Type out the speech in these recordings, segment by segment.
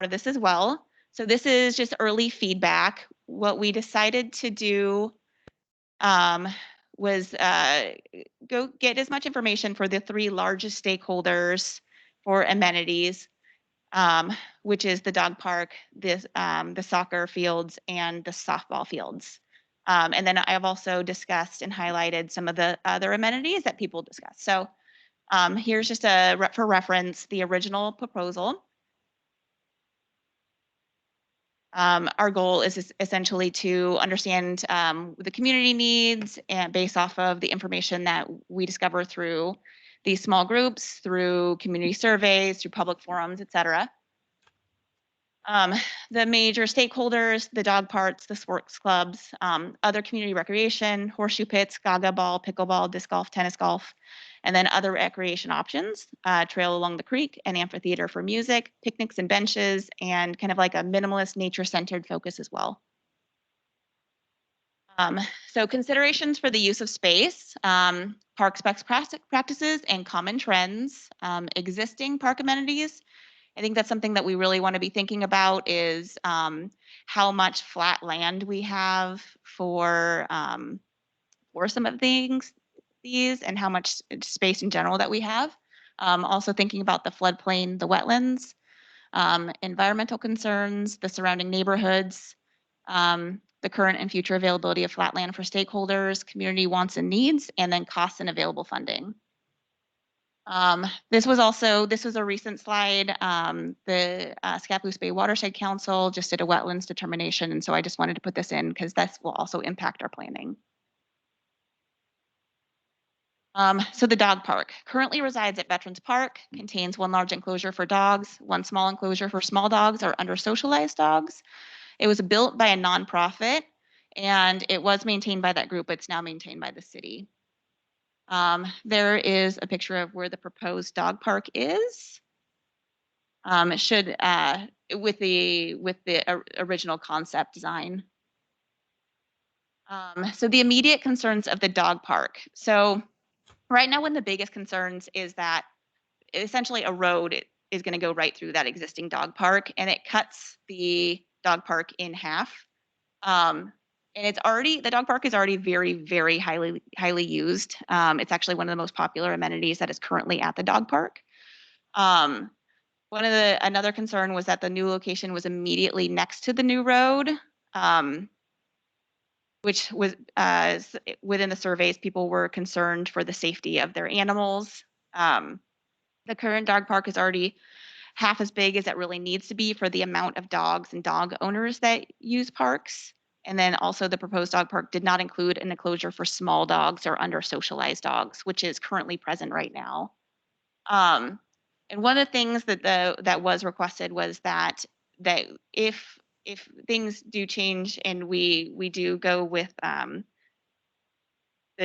of this as well. So this is just early feedback. What we decided to do was go get as much information for the 3 largest stakeholders for amenities, which is the dog park, the soccer fields, and the softball fields. And then I have also discussed and highlighted some of the other amenities that people discussed. So here's just for reference, the original proposal. Our goal is essentially to understand the community needs and based off of the information that we discover through these small groups, through community surveys, through public forums, et cetera. The major stakeholders, the dog parks, the sports clubs, other community recreation, horseshoe pits, gaga ball, pickleball, disc golf, tennis golf, and then other recreation options, trail along the creek, an amphitheater for music, picnics and benches, and kind of like a minimalist nature-centered focus as well. So considerations for the use of space, parks best practices and common trends, existing park amenities. I think that's something that we really want to be thinking about is how much flat land we have for some of these and how much space in general that we have. Also thinking about the floodplain, the wetlands, environmental concerns, the surrounding neighborhoods, the current and future availability of flat land for stakeholders, community wants and needs, and then costs and available funding. This was a recent slide. The Scappoose Bay Watershed Council just did a wetlands determination, and so I just wanted to put this in because this will also impact our planning. So the dog park currently resides at Veterans Park, contains 1 large enclosure for dogs, 1 small enclosure for small dogs or under socialized dogs. It was built by a nonprofit and it was maintained by that group. It's now maintained by the city. There is a picture of where the proposed dog park is. It should with the original concept design. So the immediate concerns of the dog park. So right now, one of the biggest concerns is that essentially a road is going to go right through that existing dog park, and it cuts the dog park in half. And the dog park is already very, very highly used. It's actually one of the most popular amenities that is currently at the dog park. Another concern was that the new location was immediately next to the new road, which was within the surveys, people were concerned for the safety of their animals. The current dog park is already half as big as it really needs to be for the amount of dogs and dog owners that use parks. And then also the proposed dog park did not include an enclosure for small dogs or under socialized dogs, which is currently present right now. And one of the things that was requested was that if things do change and we do go with the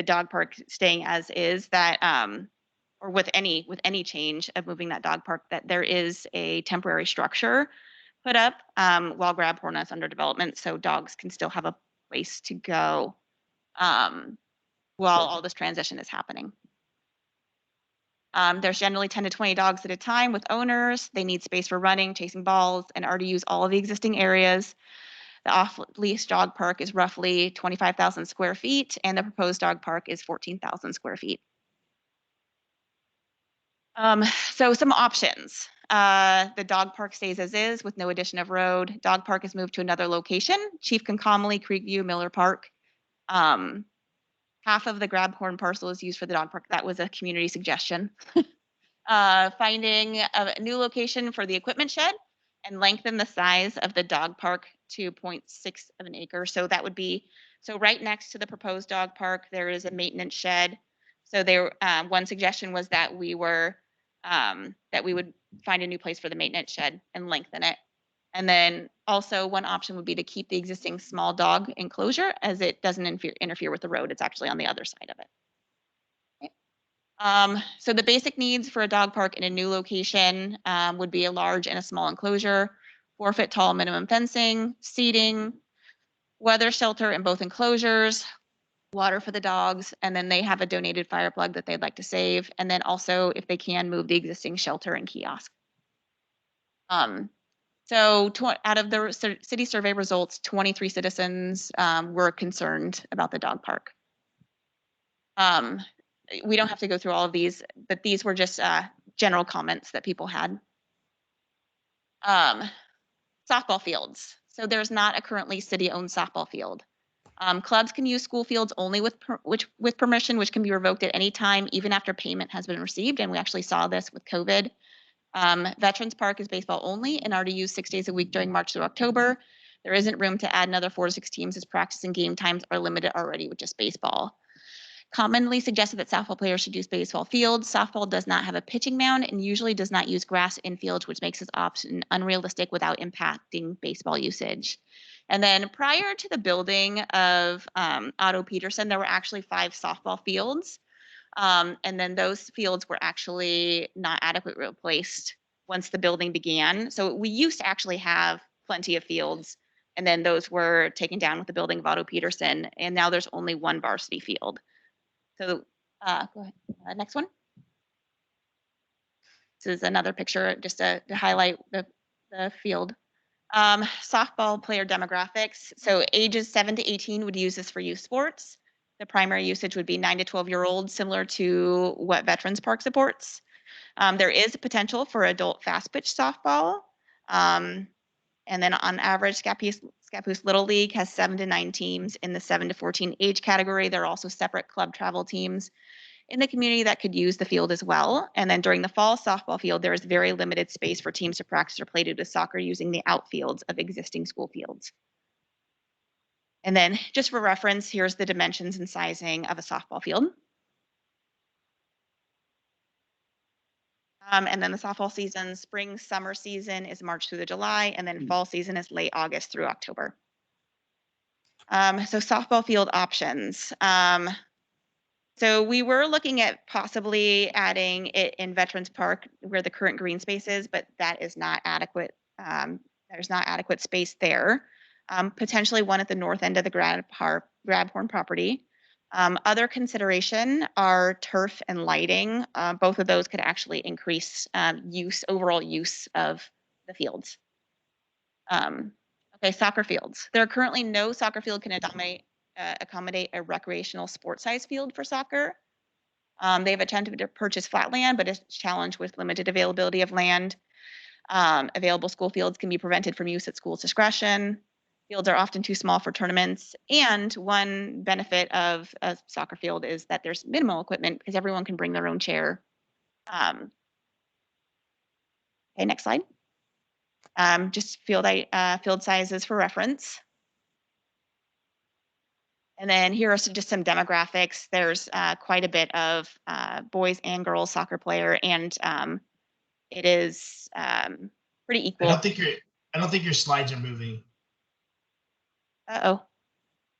dog park staying as is, that or with any change of moving that dog park, that there is a temporary structure put up while Grabhorn is under development, so dogs can still have a place to go while all this transition is happening. There's generally 10 to 20 dogs at a time with owners. They need space for running, chasing balls, and already use all of the existing areas. The off-leash dog park is roughly 25,000 square feet, and the proposed dog park is 14,000 square feet. So some options. The dog park stays as is with no addition of road. Dog park is moved to another location. Chief Concomely, Creekview, Miller Park. Half of the Grabhorn parcel is used for the dog park. That was a community suggestion. Finding a new location for the equipment shed and lengthen the size of the dog park to 0.6 of an acre. So that would be, so right next to the proposed dog park, there is a maintenance shed. So there, one suggestion was that we would find a new place for the maintenance shed and lengthen it. And then also one option would be to keep the existing small dog enclosure as it doesn't interfere with the road. It's actually on the other side of it. Okay. So the basic needs for a dog park in a new location would be a large and a small enclosure, 4-foot tall minimum fencing, seating, weather shelter in both enclosures, water for the dogs, and then they have a donated fire plug that they'd like to save. And then also, if they can, move the existing shelter and kiosk. So out of the city survey results, 23 citizens were concerned about the dog park. We don't have to go through all of these, but these were just general comments that people had. Softball fields. So there's not a currently city-owned softball field. Clubs can use school fields only with permission, which can be revoked at any time, even after payment has been received. And we actually saw this with COVID. Veterans Park is baseball only and are to use 6 days a week during March through October. There isn't room to add another 4 to 6 teams as practice and game times are limited already with just baseball. Commonly suggested that softball players should use baseball fields. Softball does not have a pitching mound and usually does not use grass infields, which makes this option unrealistic without impacting baseball usage. And then prior to the building of Otto Peterson, there were actually 5 softball fields. And then those fields were actually not adequately replaced once the building began. So we used to actually have plenty of fields, and then those were taken down with the building of Otto Peterson, and now there's only 1 varsity field. So go ahead, next one. This is another picture just to highlight the field. Softball player demographics. So ages 7 to 18 would use this for youth sports. The primary usage would be 9 to 12-year-olds, similar to what Veterans Park supports. There is a potential for adult fast pitch softball. And then on average, Scappoose Little League has 7 to 9 teams in the 7 to 14 age category. There are also separate club travel teams in the community that could use the field as well. And then during the fall softball field, there is very limited space for teams to practice or play due to soccer using the outfields of existing school fields. And then just for reference, here's the dimensions and sizing of a softball field. And then the softball season, spring, summer season is March through the July, and then fall season is late August through October. So softball field options. So we were looking at possibly adding it in Veterans Park where the current green space is, but that is not adequate. There's not adequate space there. Potentially one at the north end of the Grabhorn property. Other consideration are turf and lighting. Both of those could actually increase overall use of the fields. Okay, soccer fields. There are currently no soccer field can accommodate a recreational sport size field for soccer. They've attempted to purchase flat land, but it's challenged with limited availability of land. Available school fields can be prevented from use at school's discretion. Fields are often too small for tournaments. And one benefit of a soccer field is that there's minimal equipment because everyone can bring their own chair. Okay, next slide. Just field sizes for reference. And then here are just some demographics. There's quite a bit of boys and girls soccer player, and it is pretty equal. I don't think your slides are moving. Uh-oh.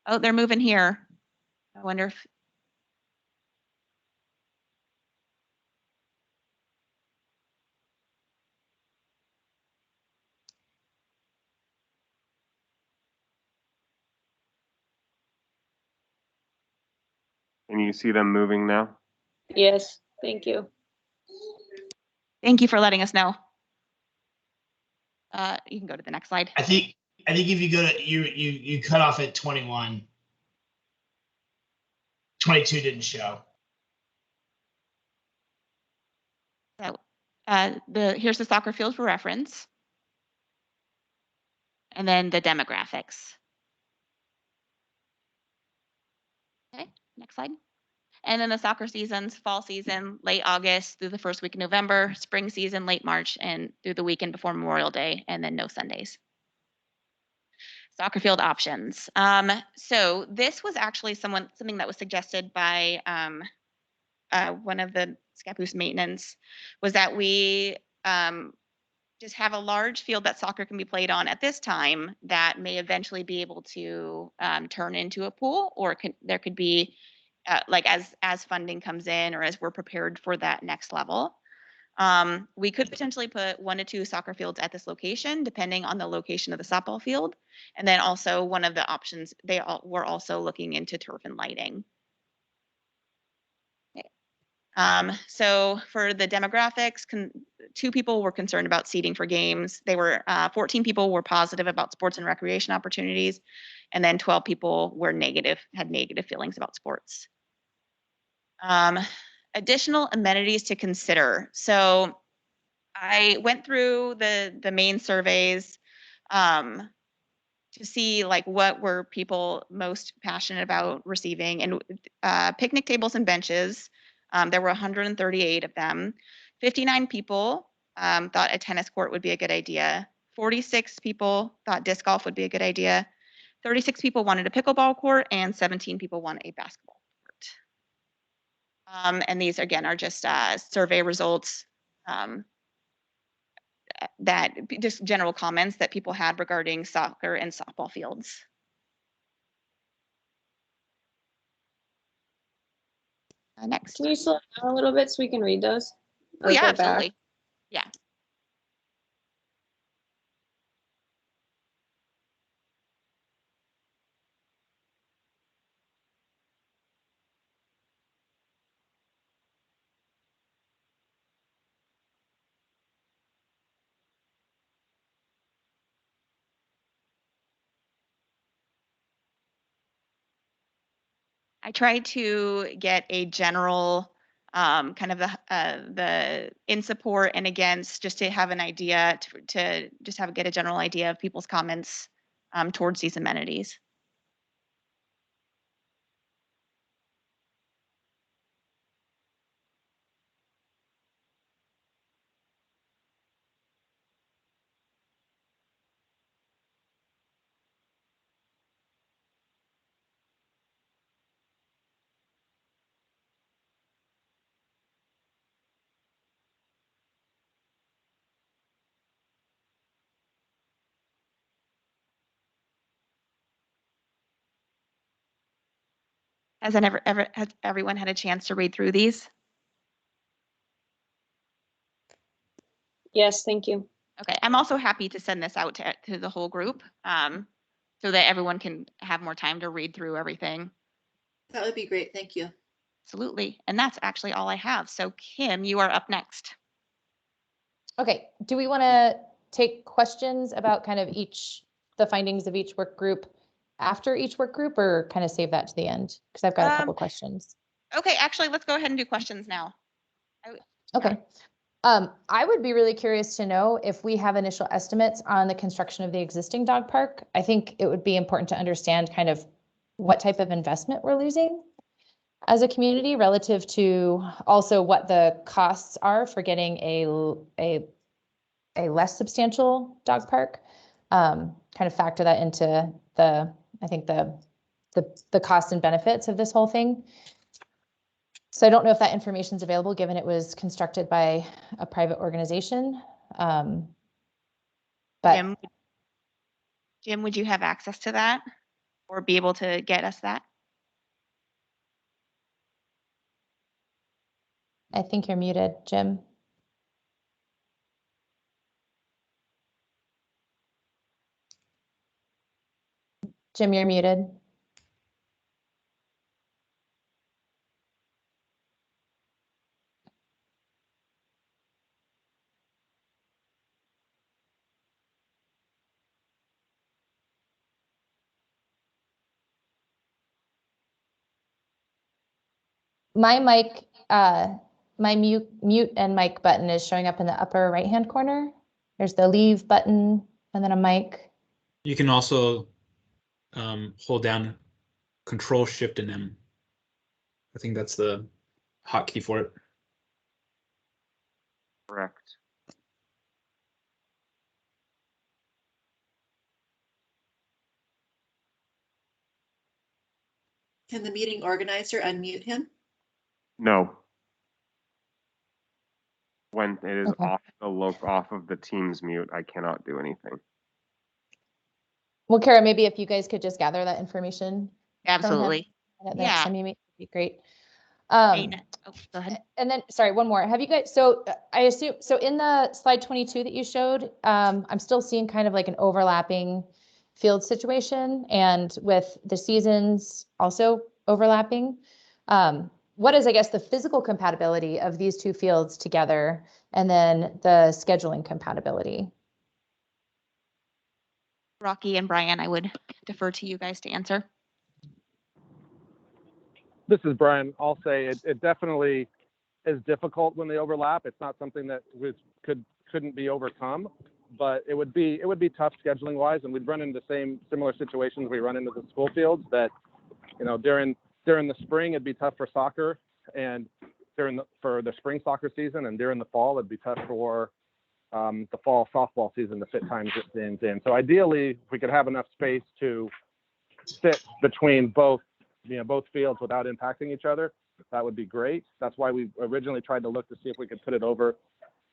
Oh, they're moving here. I wonder if. Can you see them moving now? Yes, thank you. Thank you for letting us know. You can go to the next slide. I think if you go to you cut off at 21. 22 didn't show. So here's the soccer field for reference. And then the demographics. Okay, next slide. And then the soccer seasons, fall season, late August through the first week of November, spring season, late March, and through the weekend before Memorial Day, and then no Sundays. Soccer field options. So this was actually something that was suggested by one of the Scappoose maintenance, was that we just have a large field that soccer can be played on at this time that may eventually be able to turn into a pool, or there could be like as funding comes in or as we're prepared for that next level. We could potentially put 1 to 2 soccer fields at this location, depending on the location of the softball field. And then also one of the options, we're also looking into turf and lighting. Okay. So for the demographics, 2 people were concerned about seating for games. They were 14 people were positive about sports and recreation opportunities, and then 12 people were had negative feelings about sports. Additional amenities to consider. So I went through the main surveys to see like what were people most passionate about receiving, and picnic tables and benches. There were 138 of them. 59 people thought a tennis court would be a good idea. 46 people thought disc golf would be a good idea. 36 people wanted a pickleball court, and 17 people want a basketball court. And these again are just survey results that just general comments that people had regarding soccer and softball fields. Next. Can you slow down a little bit so we can read those? Oh Or yeah, go back? absolutely. Yeah. I tried to get a general kind of the in support and against, just to have an idea, to just get a general idea of people's comments towards these amenities. Has everyone had a chance to read through these? Yes, thank you. Okay, I'm also happy to send this out to the whole group so that everyone can have more time to read through everything. That would be great. Thank you. Absolutely. And that's actually all I have. So Kim, you are up next. Okay, do we want to take questions about kind of the findings of each work group after each work group, or kind of save that to the end? Because I've got a couple questions. Okay, actually, let's go ahead and do questions now. Okay. I would be really curious to know if we have initial estimates on the construction of the existing dog park. I think it would be important to understand kind of what type of investment we're losing as a community relative to also what the costs are for getting a less substantial dog park. Kind of factor that into the costs and benefits of this whole thing. So I don't know if that information is available, given it was constructed by a private organization. But Jim, would you have access to that or be able to get us that? I think you're muted, Jim. Jim, you're muted. My mic, my mute and mic button is showing up in the upper right-hand corner. There's the leave button and then a mic. You can also hold down Control Shift and M. I think that's the hotkey for it. Correct. Can the meeting organizer unmute him? No. When it is Okay. off of the Teams mute, I cannot do anything. Well, Kara, maybe if you guys could just gather that information. Absolutely. From him, Yeah. would be great. Go ahead. And then, sorry, one more. Have you guys, so I assume, so in the slide 22 that you showed, I'm still seeing kind of like an overlapping field situation, and with the seasons also overlapping. what is, I guess, the physical compatibility of these two fields together, and then the scheduling compatibility? Rocky and Brian, I would defer to you guys to answer. This is Brian. I'll say it definitely is difficult when they overlap. It's not something that couldn't be overcome, but it would be tough scheduling wise, and we'd run into similar situations we run into the school fields that, you know, during the spring it'd be tough for soccer, and for the spring soccer season, and during the fall it'd be tough for the fall softball season to fit times in. So ideally, if we could have enough space to fit between both fields without impacting each other, that would be great. That's why we originally tried to look to see if we could put it over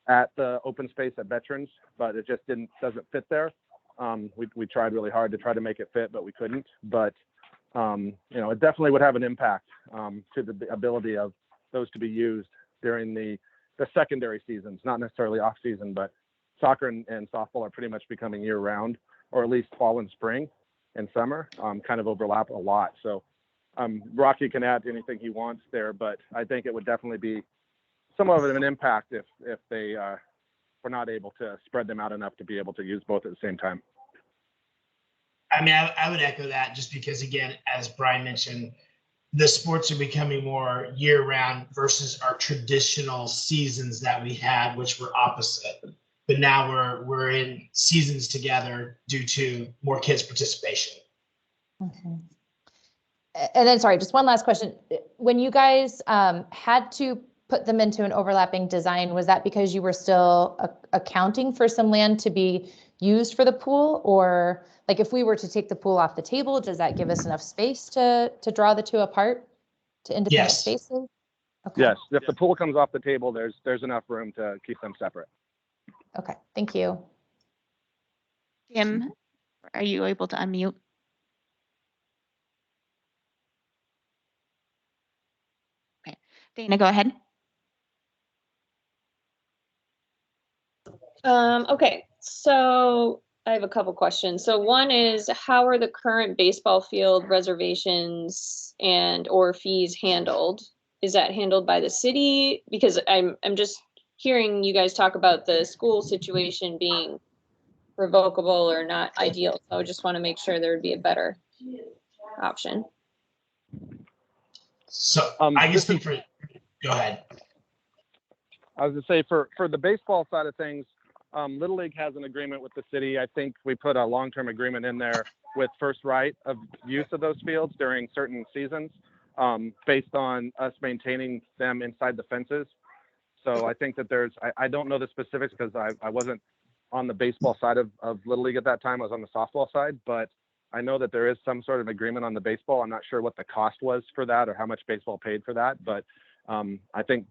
at the open space at Veterans, but it just doesn't fit there. We tried really hard to try to make it fit, but we couldn't. But you know, it definitely would have an impact to the ability of those to be used during the secondary seasons, not necessarily off season, but soccer and softball are pretty much becoming year round, or at least fall and spring and summer kind of overlap a lot. So Rocky can add anything he wants there, but I think it would definitely be somewhat of an impact if they were not able to spread them out enough to be able to use both at the same time. I mean, I would echo that, just because, again, as Brian mentioned, the sports are becoming more year round versus our traditional seasons that we had, which were opposite. But now we're in seasons together due to more kids' participation. Mm-hmm. And then, sorry, just one last question. When you guys had to put them into an overlapping design, was that because you were still accounting for some land to be used for the pool? Or like, if we were to take the pool off the table, does that give us enough space to draw the two apart to independent Yes. spaces? Okay. Yes, if the pool comes off the table, there's enough room to keep them separate. Okay, thank you. Tim, are you able to unmute? Okay, Dana, go ahead. Okay, so I have a couple questions. So one is, how are the current baseball field reservations and or fees handled? Is that handled by the city? Because I'm just hearing you guys talk about the school situation being revocable or not ideal. So I just want to make sure there would be a better option. So I can speak for. Go ahead. I was gonna say for the baseball side of things, Little League has an agreement with the city. I think we put a long-term agreement in there with first right of use of those fields during certain seasons, based on us maintaining them inside the fences. So I think that I don't know the specifics because I wasn't on the baseball side of Little League at that time. I was on the softball side, but I know that there is some sort of agreement on the baseball. I'm not sure what the cost was for that or how much baseball paid for that, but I think,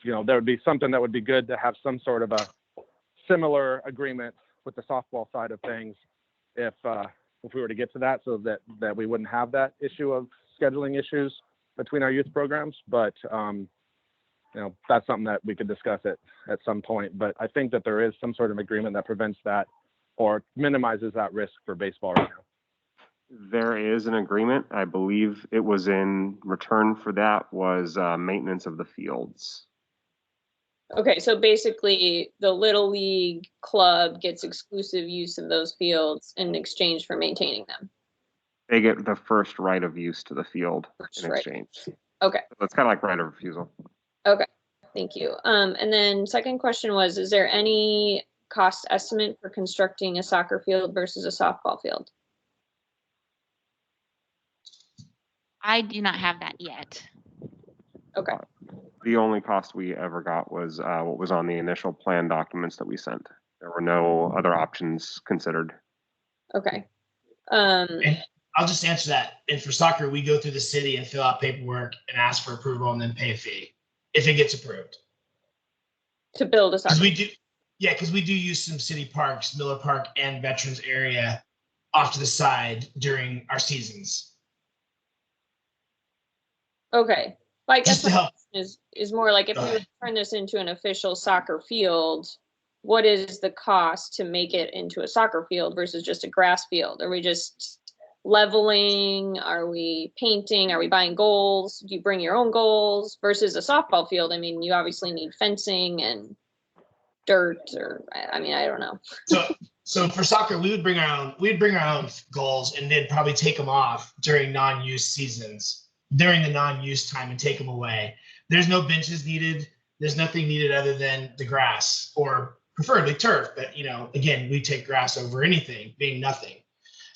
you know, there would be something that would be good to have some sort of a similar agreement with the softball side of things if we were to get to that, so that we wouldn't have that issue of scheduling issues between our youth programs. But you know, that's something that we could discuss at some point. But I think that there is some sort of agreement that prevents that or minimizes that risk for baseball right now. There is an agreement. I believe it was in return for that was maintenance of the fields. Okay, so basically the Little League club gets exclusive use of those fields in exchange for maintaining them. They get the first right of use to the field in Right. exchange. Okay, So it's kind of like right of refusal. okay, thank you. And then second question was, is there any cost estimate for constructing a soccer field versus a softball field? I do not have that yet. Okay, The only cost we ever got was what was on the initial plan documents that we sent. There were no other options considered. okay. And I'll just answer that. And for soccer, we go through the city and fill out paperwork and ask for approval and then pay a fee if it gets approved. To build a soccer. Because we do use some city parks, Miller Park and Veterans area, off to the side during our seasons. Okay, well, I Just guess to my help. question is more like, if Go we were to ahead. turn this into an official soccer field, what is the cost to make it into a soccer field versus just a grass field? Are we just leveling? Are we painting? Are we buying goals? Do you bring your own goals versus a softball field? I mean, you obviously need fencing and dirt, or I mean, I don't know. So for soccer, we'd bring our own goals and then probably take them off during non-use seasons, during the non-use time, and take them away. There's no benches needed. There's nothing needed other than the grass, or preferably turf. But again, we take grass over anything, being nothing.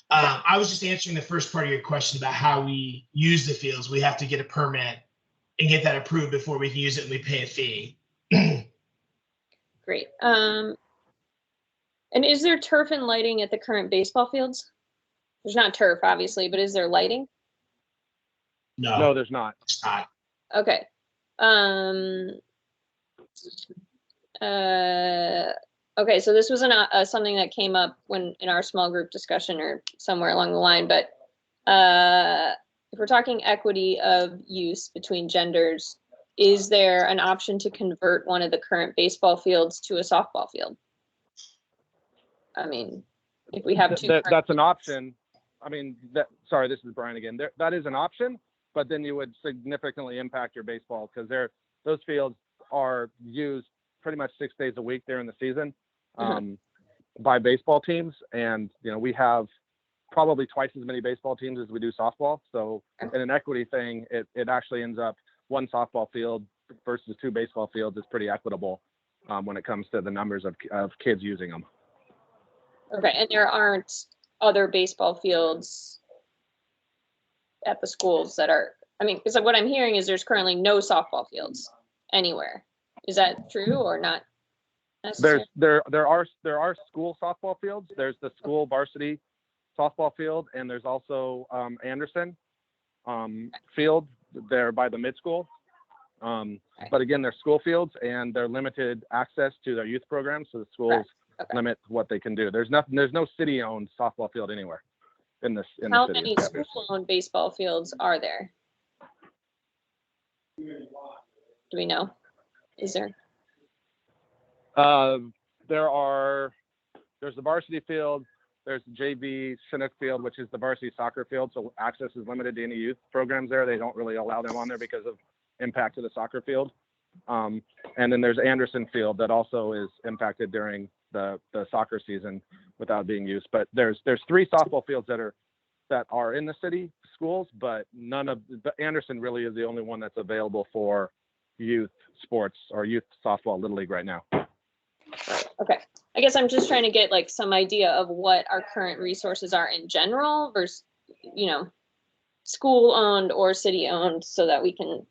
I was just answering the first part of your question about how we use the fields. We have to get a permit and get that approved before we can use it, and we pay a fee. Great. And is there turf and lighting at the current baseball fields? There's not turf, obviously, but is there lighting? No, there's not. It's not. Okay. Okay, so this was something that came up when in our small group discussion or somewhere along the line, but if we're talking equity of use between genders, is there an option to convert one of the current baseball fields to a softball field? I mean, if we have two. That's an option. I mean, sorry, this is Brian again. That is an option, but then you would significantly impact your baseball, because those fields are used pretty much 6 days a week during the season by baseball teams. And, we have probably twice as many baseball teams as we do softball. So in an equity thing, it actually ends up one softball field versus two baseball fields is pretty equitable when it comes to the numbers of kids using them. Okay, and there aren't other baseball fields at the schools that are, I mean, because what I'm hearing is there's currently no softball fields anywhere. Is that true or not necessarily? There are school softball fields. There's the school varsity softball field, and there's also Anderson field there by the mid school. But again, they're school fields, and they're limited access to their youth programs, so the schools limit what they can do. There's no city-owned softball field anywhere in the city. How many school-owned baseball fields are there? Do we know? Is there? There's the varsity field. There's the JV Chinook field, which is the varsity soccer field. So access is limited to any youth programs there. They don't really allow them on there because of impact to the soccer field. And then there's Anderson field that also is impacted during the soccer season without being used. But there's 3 softball fields that are in the city schools, but none of the Anderson really is the only one that's available for youth sports or youth softball little league right now. Okay. I guess I'm just trying to get like some idea of what our current resources are in general versus, school owned or city owned, so that we can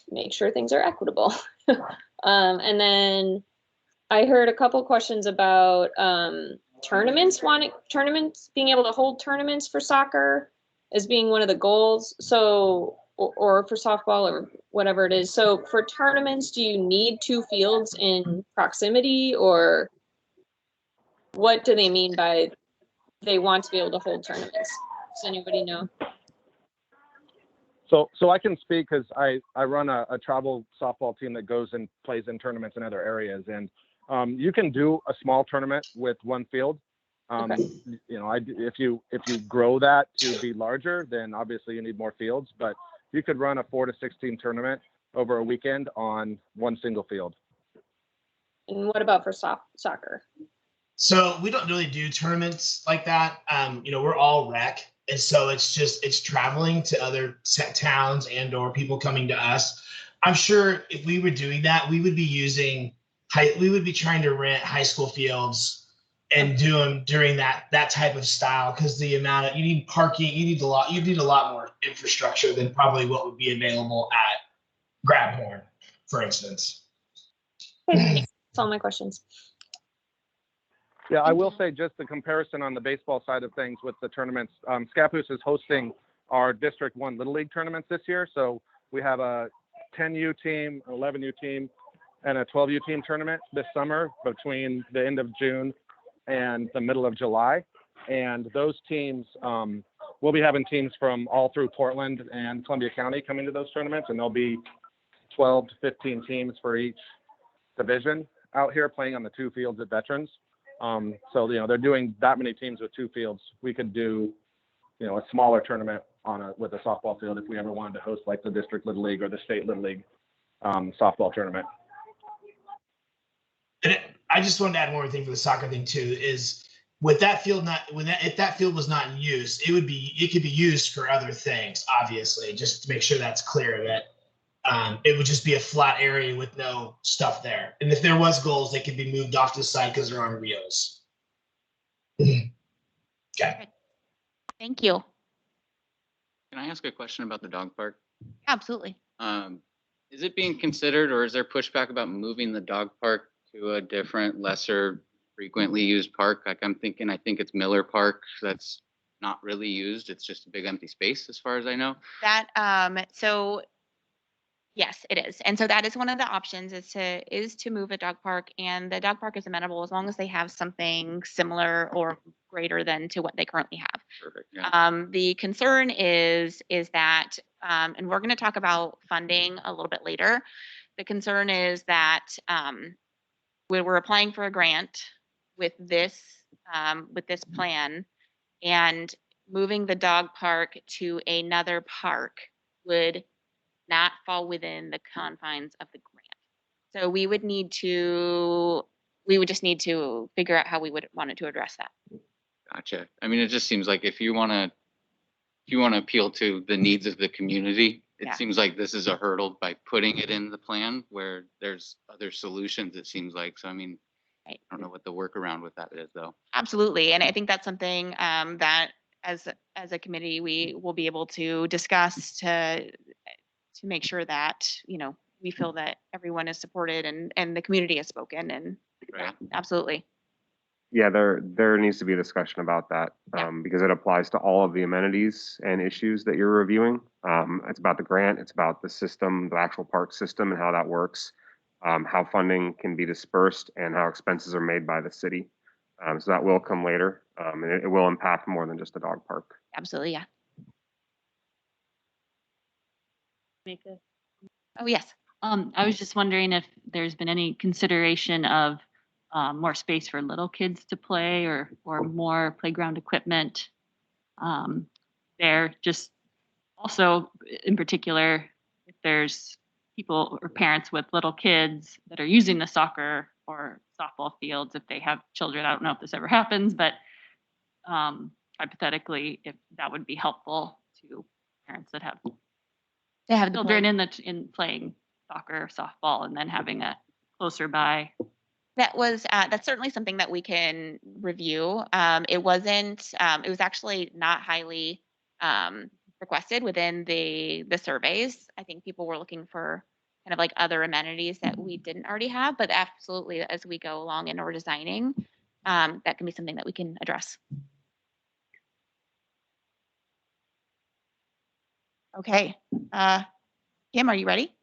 make sure things are equitable. And then I heard a couple questions about tournaments, being able to hold tournaments for soccer as being one of the goals. So, or for softball or whatever it is. So for tournaments, do you need 2 fields in proximity, or what do they mean by they want to be able to hold tournaments? Does anybody know? So I can speak because I run a travel softball team that goes and plays in tournaments in other areas, and you can do a small tournament with 1 field. If you grow that to be larger, then obviously you need more fields, but you could run a 4 to 16 tournament over a weekend on 1 single field. And what about for soccer? So we don't really do tournaments like that. We're all rec. And so it's traveling to other towns and or people coming to us. I'm sure if we were doing that, we would be trying to rent high school fields and do them during that type of style, because you need parking, you need a lot more infrastructure than probably what would be available at Grabhorn, for instance. That's all my questions. Yeah, I will say just the comparison on the baseball side of things with the tournaments. Scappoose is hosting our District 1 Little League tournaments this year. So we have a 10U team, an 11U team, and a 12U team tournament this summer between the end of June and the middle of July. And those teams, we'll be having teams from all through Portland and Columbia County coming to those tournaments, and there'll be 12 to 15 teams for each division out here playing on the 2 fields at Veterans. So they're doing that many teams with 2 fields. We could do you know, a smaller tournament with a softball field if we ever wanted to host like the district Little League or the state Little League softball tournament. And I just wanted to add one more thing for the soccer thing too, is with that field if that field was not in use, it could be used for other things, obviously, just to make sure that's clear that it would just be a flat area with no stuff there. And if there was goals, they could be moved off to the side because they're on reels. Okay. Thank you. Can I ask a question about the dog park? Absolutely. Is it being considered, or is there pushback about moving the dog park to a different, lesser frequently used park? Like I think it's Miller Park that's not really used. It's just a big empty space as far as I know. That, so yes, it is. And so that is one of the options is to move a dog park, and the dog park is amenable as long as they have something similar or greater than to what they currently have. Perfect. Yeah. The concern is that, and we're going to talk about funding a little bit later. The concern is that we're applying for a grant with this plan, and moving the dog park to another park would not fall within the confines of the grant. So we would just need to figure out how we would want to address that. Gotcha. I mean, it just seems like if you want to appeal to the needs of the community, it Yeah. seems like this is a hurdle by putting it in the plan where there's other solutions, it seems like. So, I mean, Right. I don't know what the workaround with that is though. Absolutely. And I think that's something that as a committee, we will be able to discuss to make sure that, we feel that everyone is supported and the community has spoken, and Right. absolutely. Yeah, there needs to be a discussion about that Yeah. because it applies to all of the amenities and issues that you're reviewing. It's about the grant, it's about the system, the actual park system and how that works, how funding can be dispersed and how expenses are made by the city. So that will come later, and it will impact more than just a dog park. Absolutely. Yeah. Make a Oh, yes. I was just wondering if there's been any consideration of more space for little kids to play or more playground equipment there. Just also in particular, if there's people or parents with little kids that are using the soccer or softball fields, if they have children, I don't know if this ever happens, but hypothetically, if that would be helpful to parents that have To have the children play. in playing soccer or softball and then having a closer by. That's certainly something that we can review. It was actually not highly requested within the surveys. I think people were looking for kind of like other amenities that we didn't already have, but absolutely as we go along and we're designing, that can be something that we can address. Okay. Kim, are you ready?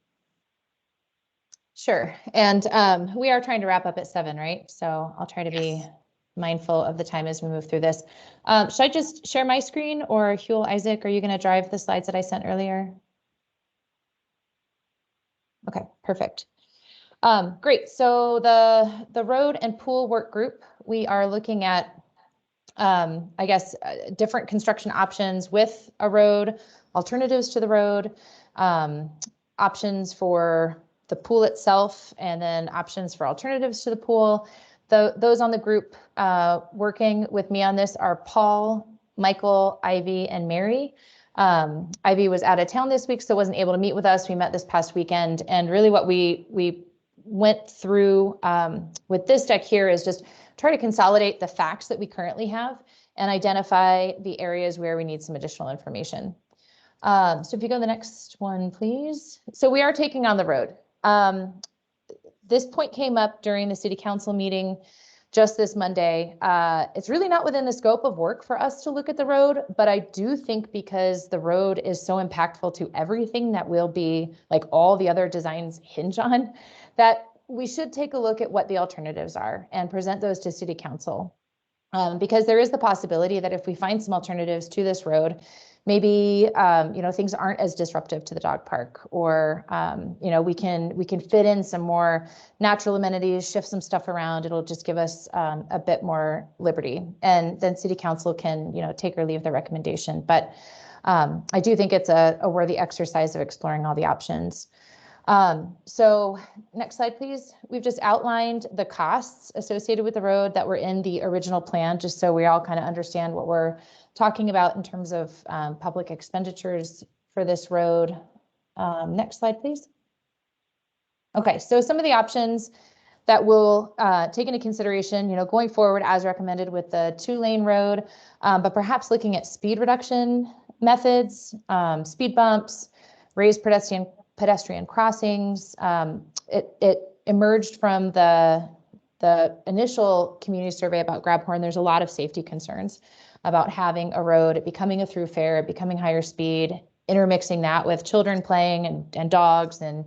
Sure. And we are trying to wrap up at 7, right? So I'll try to be mindful of the time as we move through this. Should I just share my screen, or Huel, Isaac, are you going to drive the slides that I sent earlier? Okay, perfect. Great. So the road and pool work group, we are looking at, I guess, different construction options with a road, alternatives to the road, options for the pool itself, and then options for alternatives to the pool. Those on the group working with me on this are Paul, Michael, Ivy, and Mary. Ivy was out of town this week, so wasn't able to meet with us. We met this past weekend, and really what we went through with this deck here is just try to consolidate the facts that we currently have and identify the areas where we need some additional information. So if you go to the next one, please. So we are taking on the road. This point came up during the city council meeting just this Monday. It's really not within the scope of work for us to look at the road, but I do think because the road is so impactful to everything that will be, like, all the other designs hinge on, that we should take a look at what the alternatives are and present those to city council. Because there is the possibility that if we find some alternatives to this road, maybe, things aren't as disruptive to the dog park, or, we can fit in some more natural amenities, shift some stuff around. It'll just give us a bit more liberty. And then city council can, take or leave the recommendation. But I do think it's a worthy exercise of exploring all the options. So next slide, please. We've just outlined the costs associated with the road that were in the original plan, just so we all kind of understand what we're talking about in terms of public expenditures for this road. Next slide, please. Okay, so some of the options that we'll take into consideration, going forward as recommended with the 2-lane road, but perhaps looking at speed reduction methods, speed bumps, raised pedestrian crossings. It emerged from the initial community survey about Grabhorn. There's a lot of safety concerns about having a road, it becoming a throughfare, it becoming higher speed, intermixing that with children playing and dogs and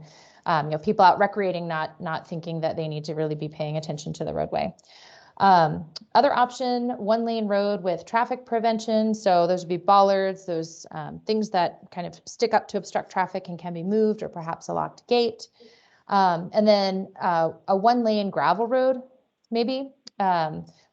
people out recreating, not thinking that they need to really be paying attention to the roadway. Other option, 1-lane road with traffic prevention. So those would be bollards, those things that kind of stick up to obstruct traffic and can be moved, or perhaps a locked gate. And then a 1-lane gravel road, maybe,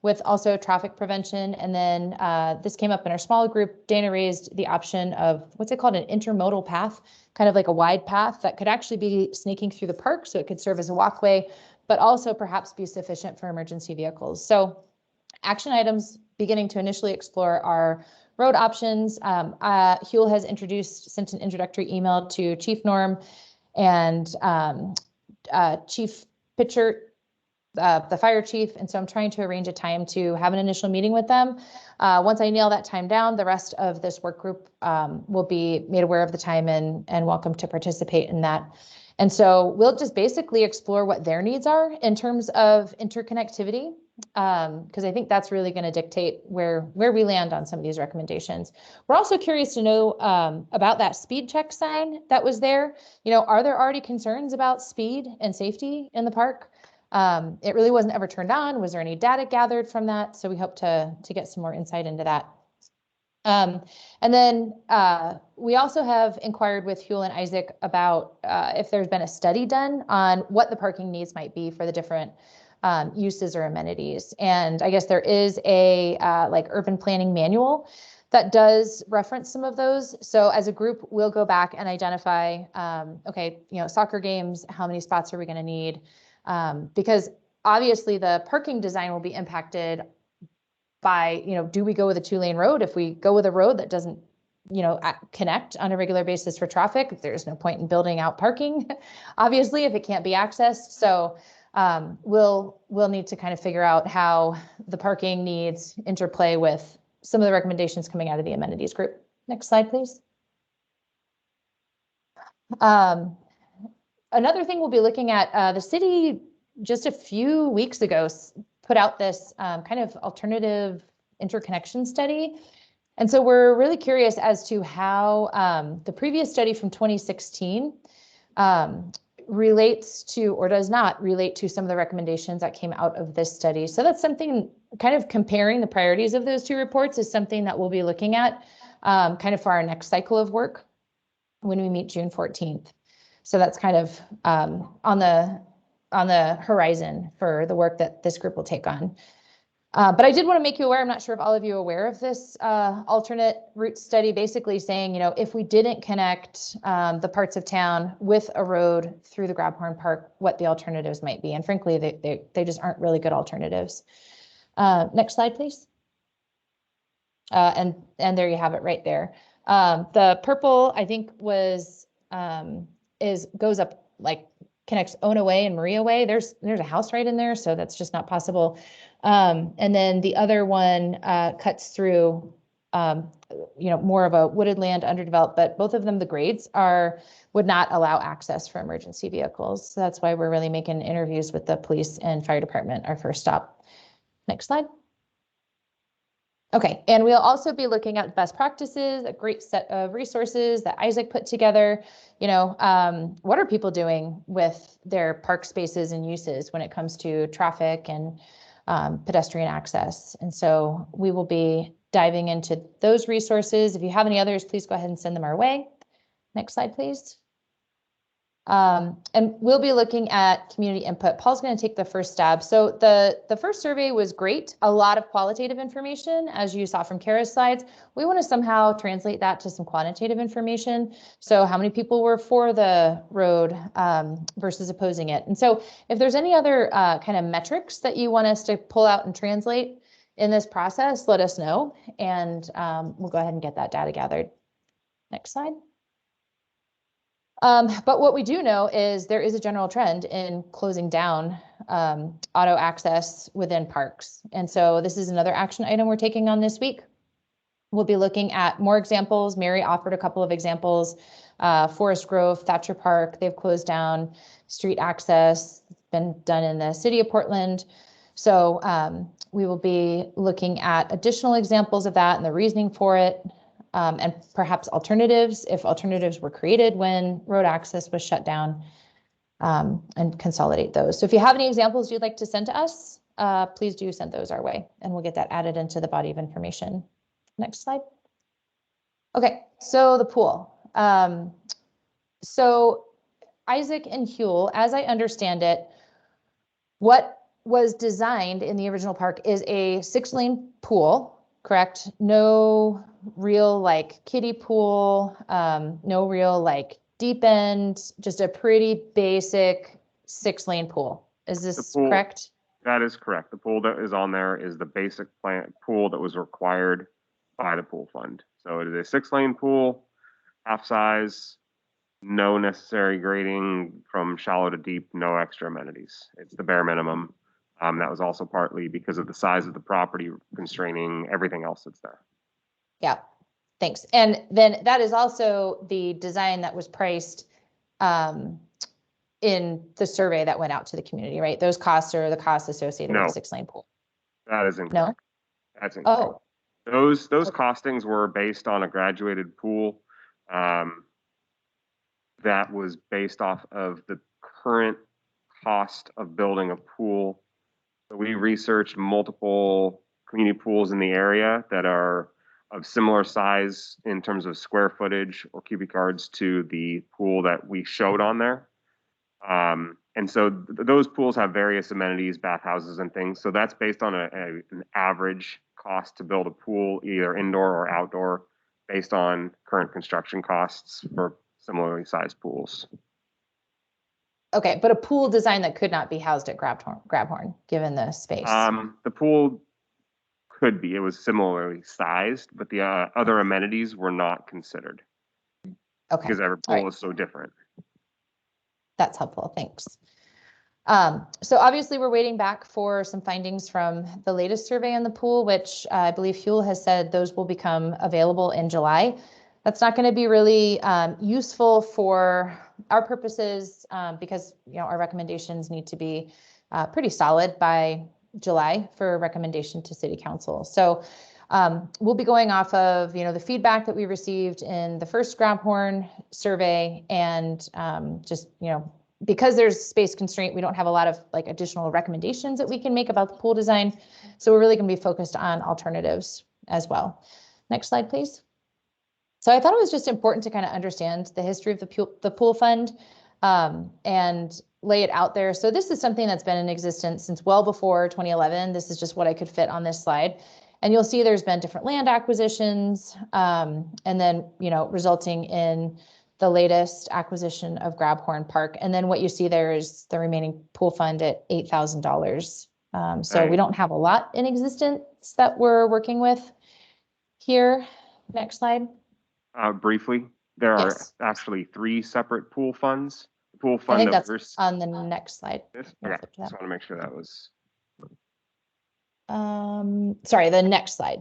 with also traffic prevention. And then this came up in our small group. Dana raised the option of what's it called, an intermodal path, kind of like a wide path that could actually be snaking through the park. So it could serve as a walkway, but also perhaps be sufficient for emergency vehicles. So action items beginning to initially explore our road options. Huel has sent an introductory email to Chief Norm and Chief Pitcher, the fire chief. And so I'm trying to arrange a time to have an initial meeting with them. Once I nail that time down, the rest of this work group will be made aware of the time and welcome to participate in that. And so we'll just basically explore what their needs are in terms of interconnectivity, because I think that's really going to dictate where we land on some of these recommendations. We're also curious to know about that speed check sign that was there. Are there already concerns about speed and safety in the park? It really wasn't ever turned on. Was there any data gathered from that? So we hope to get some more insight into that. And then we also have inquired with Huel and Isaac about if there's been a study done on what the parking needs might be for the different uses or amenities. And I guess there is a like urban planning manual that does reference some of those. So as a group, we'll go back and identify, okay, soccer games, how many spots are we going to need? Because obviously the parking design will be impacted by, do we go with a 2-lane road? If we go with a road that doesn't, connect on a regular basis for traffic, there's no point in building out parking, obviously, if it can't be accessed. So we'll need to kind of figure out how the parking needs interplay with some of the recommendations coming out of the amenities group. Next slide, please. Another thing we'll be looking at, the city just a few weeks ago put out this kind of alternative interconnection study. And so we're really curious as to how the previous study from 2016 relates to, or does not relate to, some of the recommendations that came out of this study. So that's something, kind of comparing the priorities of those two reports is something that we'll be looking at kind of for our next cycle of work when we meet June 14th. So that's kind of on the horizon for the work that this group will take on. But I did want to make you aware, I'm not sure if all of you are aware of this alternate route study, basically saying, if we didn't connect the parts of town with a road through the Grabhorn Park, what the alternatives might be. And frankly, they just aren't really good alternatives. Next slide, please. And there you have it right there. The purple, I think, was goes up, like connects Ona Way and Maria Way. There's a house right in there, so that's just not possible. And then the other one cuts through, more of a wooded land, underdeveloped, but both of them, the grades would not allow access for emergency vehicles. So that's why we're really making interviews with the police and fire department our first stop. Next slide. Okay, and we'll also be looking at best practices, a great set of resources that Isaac put together. What are people doing with their park spaces and uses when it comes to traffic and pedestrian access? And so we will be diving into those resources. If you have any others, please go ahead and send them our way. Next slide, please. And we'll be looking at community input. Paul's going to take the first stab. So the first survey was great. A lot of qualitative information, as you saw from Kara's slides. We want to somehow translate that to some quantitative information. So how many people were for the road versus opposing it? And so if there's any other kind of metrics that you want us to pull out and translate in this process, let us know. And we'll go ahead and get that data gathered. Next slide. But what we do know is there is a general trend in closing down auto access within parks. And so this is another action item we're taking on this week. We'll be looking at more examples. Mary offered a couple of examples. Forest Grove, Thatcher Park, they've closed down street access. It's been done in the city of Portland. So we will be looking at additional examples of that and the reasoning for it. And perhaps alternatives, if alternatives were created when road access was shut down, and consolidate those. So if you have any examples you'd like to send to us, please do send those our way, and we'll get that added into the body of information. Next slide. Okay, so the pool. So Isaac and Huel, as I understand it, what was designed in the original park is a 6-lane pool. Correct? No real like kiddie pool, no real like deep end, just a pretty basic 6-lane pool. Is this correct? That is correct. The pool that is on there is the basic pool that was required by the pool fund. So it is a 6-lane pool, half size, no necessary grading from shallow to deep, no extra amenities. It's the bare minimum. That was also partly because of the size of the property constraining everything else that's there. Yeah, thanks. And then that is also the design that was priced in the survey that went out to the community, right? Those costs are the costs associated with the 6-lane pool. That is incorrect. No? That's incorrect. Oh. Those costings were based on a graduated pool that was based off of the current cost of building a pool. So we researched multiple community pools in the area that are of similar size in terms of square footage or cubic yards to the pool that we showed on there. And so those pools have various amenities, bathhouses and things. So that's based on an average cost to build a pool, either indoor or outdoor, based on current construction costs for similarly sized pools. Okay, but a pool design that could not be housed at Grabhorn, given the space. The pool could be. It was similarly sized, but the other amenities were not considered. Okay. Because every pool is so different. That's helpful. Thanks. So obviously we're waiting back for some findings from the latest survey on the pool, which I believe Huel has said those will become available in July. That's not going to be really useful for our purposes because our recommendations need to be pretty solid by July for recommendation to City Council. So we'll be going off of the feedback that we received in the first Grabhorn survey, and just because there's space constraint, we don't have a lot of additional recommendations that we can make about the pool design. So we're really going to be focused on alternatives as well. Next slide, please. So I thought it was just important to kind of understand the history of the pool fund and lay it out there. So this is something that's been in existence since well before 2011. This is just what I could fit on this slide. And you'll see there's been different land acquisitions and then, resulting in the latest acquisition of Grabhorn Park. And then what you see there is the remaining pool fund at $8,000. So we don't have a lot in existence that we're working with here. Next slide. Briefly, there are actually 3 separate pool funds. The pool fund I think that's on the next slide. Okay, just want to make sure that was. Sorry, the next slide.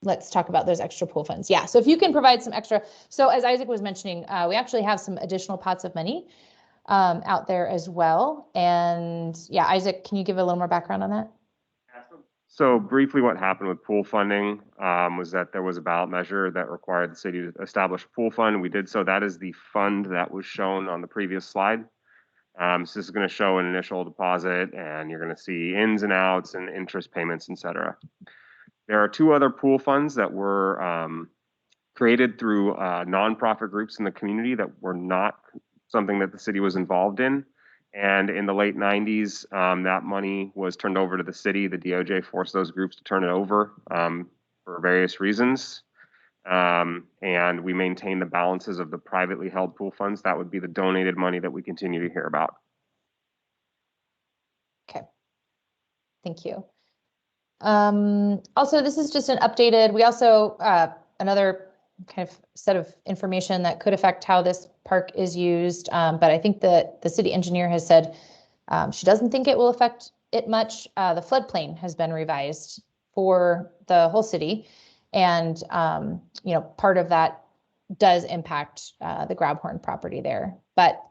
Let's talk about those extra pool funds. Yeah, so if you can provide some extra. So as Isaac was mentioning, we actually have some additional pots of money out there as well. And yeah, Isaac, can you give a little more background on that? So briefly, what happened with pool funding was that there was a ballot measure that required the city to establish a pool fund. We did so. That is the fund that was shown on the previous slide. So this is going to show an initial deposit, and you're going to see ins and outs and interest payments, etc. There are two other pool funds that were created through nonprofit groups in the community that were not something that the city was involved in. And in the late 90s, that money was turned over to the city. The DOJ forced those groups to turn it over for various reasons. And we maintain the balances of the privately held pool funds. That would be the donated money that we continue to hear about. Okay. Thank you. Also, this is just an updated, we also, another kind of set of information that could affect how this park is used. But I think that the city engineer has said she doesn't think it will affect it much. The floodplain has been revised for the whole city. And, you know, part of that does impact the Grabhorn property there. But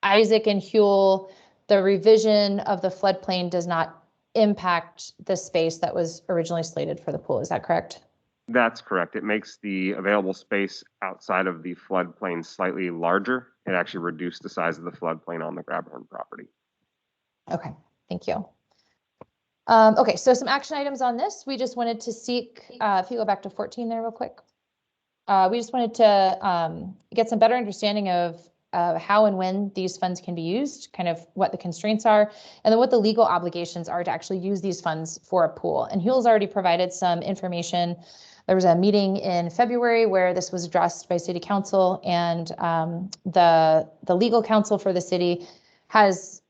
Isaac and Huel, the revision of the floodplain does not impact the space that was originally slated for the pool. Is that correct? That's correct. It makes the available space outside of the floodplain slightly larger. It actually reduced the size of the floodplain on the Grabhorn property. Okay, thank you. Okay, so some action items on this. We just wanted to seek, if you go back to 14 there real quick. We just wanted to get some better understanding of how and when these funds can be used, kind of what the constraints are, and then what the legal obligations are to actually use these funds for a pool. And Huel's already provided some information. There was a meeting in February where this was addressed by City Council, and the legal counsel for the city has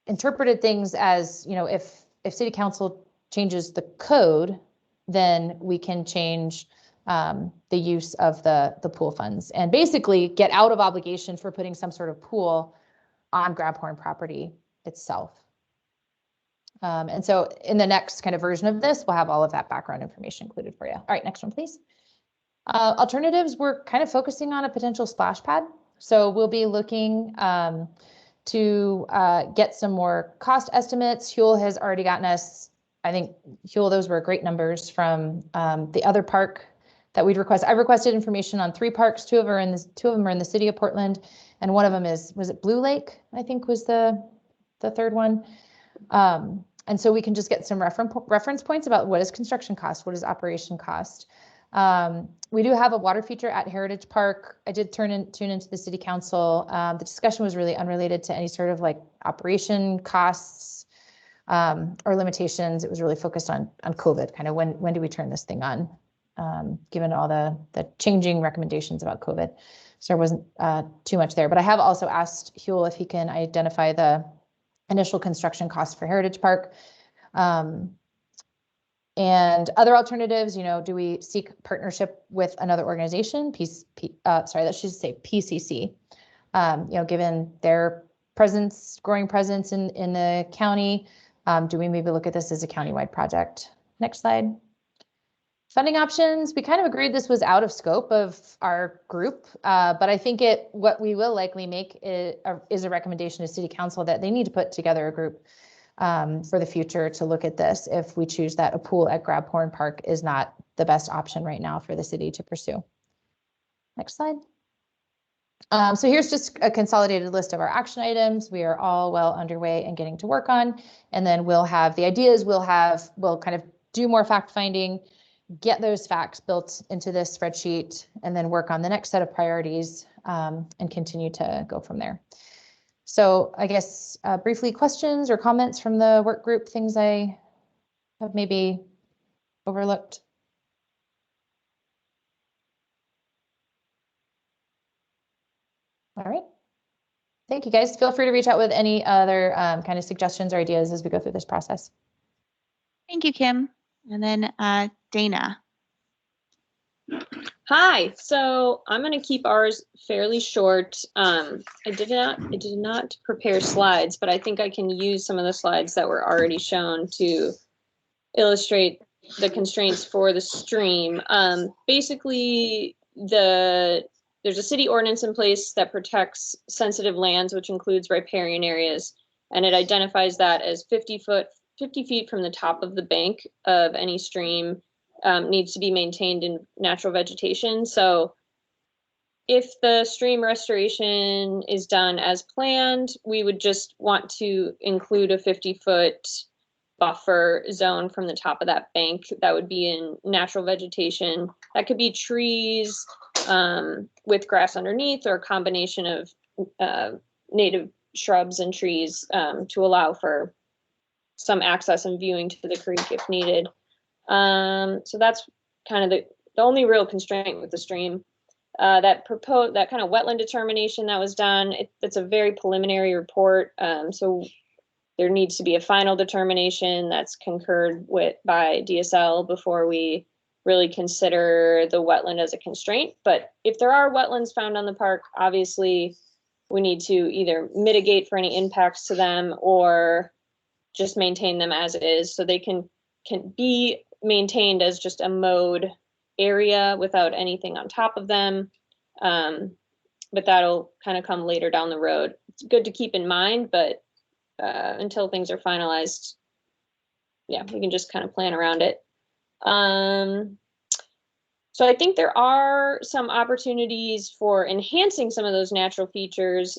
interpreted things as, you know, if City Council changes the code, then we can change the use of the pool funds and basically get out of obligation for putting some sort of pool on Grabhorn property itself. And so in the next kind of version of this, we'll have all of that background information included for you. All right, next one, please. Alternatives, we're kind of focusing on a potential splash pad. So we'll be looking to get some more cost estimates. Huel has already gotten us, I think, Huel, those were great numbers from the other park that we'd request. I've requested information on 3 parks. Two of them are in the city of Portland, and one of them was it Blue Lake, I think was the third one. And so we can just get some reference points about what is construction cost, what is operation cost. We do have a water feature at Heritage Park. I did tune into the city council. The discussion was really unrelated to any sort of like operation costs or limitations. It was really focused on COVID, kind of when do we turn this thing on, given all the changing recommendations about COVID. So there wasn't too much there. But I have also asked Huel if he can identify the initial construction cost for Heritage Park. And other alternatives, you know, do we seek partnership with another organization? Sorry, that should say PCC. You know, given their growing presence in the county, do we maybe look at this as a countywide project? Next slide. Funding options, we kind of agreed this was out of scope of our group, but I think what we will likely make is a recommendation to City Council that they need to put together a group for the future to look at this if we choose that a pool at Grabhorn Park is not the best option right now for the city to pursue. Next slide. So here's just a consolidated list of our action items. We are all well underway and getting to work on, and then we'll have the ideas. We'll kind of do more fact finding, get those facts built into this spreadsheet, and then work on the next set of priorities and continue to go from there. So I guess briefly, questions or comments from the work group, things I have maybe overlooked? All right. Thank you, guys. Feel free to reach out with any other kind of suggestions or ideas as we go through this process. Thank you, Kim. And then Dana. Hi, so I'm going to keep ours fairly short. I did not prepare slides, but I think I can use some of the slides that were already shown to illustrate the constraints for the stream. Basically, there's a city ordinance in place that protects sensitive lands, which includes riparian areas, and it identifies that as 50 feet from the top of the bank of any stream needs to be maintained in natural vegetation. So if the stream restoration is done as planned, we would just want to include a 50-foot buffer zone from the top of that bank that would be in natural vegetation. That could be trees with grass underneath, or a combination of native shrubs and trees to allow for some access and viewing to the creek if needed. So that's kind of the only real constraint with the stream. That kind of wetland determination that was done, it's a very preliminary report. So there needs to be a final determination that's concurred with by DSL before we really consider the wetland as a constraint. But if there are wetlands found on the park, obviously we need to either mitigate for any impacts to them or just maintain them as it is, so they can be maintained as just a mowed area without anything on top of them. But that'll kind of come later down the road. It's good to keep in mind, but until things are finalized, yeah, we can just kind of plan around it. So I think there are some opportunities for enhancing some of those natural features,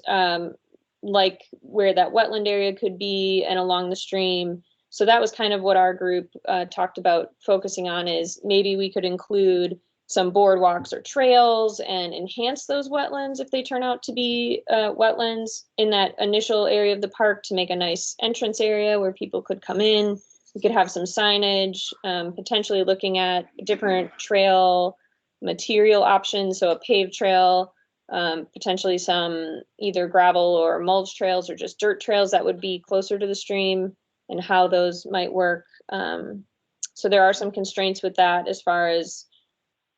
like where that wetland area could be and along the stream. So that was kind of what our group talked about focusing on, is maybe we could include some boardwalks or trails and enhance those wetlands if they turn out to be wetlands in that initial area of the park, to make a nice entrance area where people could come in. We could have some signage, potentially looking at different trail material options, so a paved trail, potentially some either gravel or mulch trails or just dirt trails that would be closer to the stream, and how those might work. So there are some constraints with that, as far as,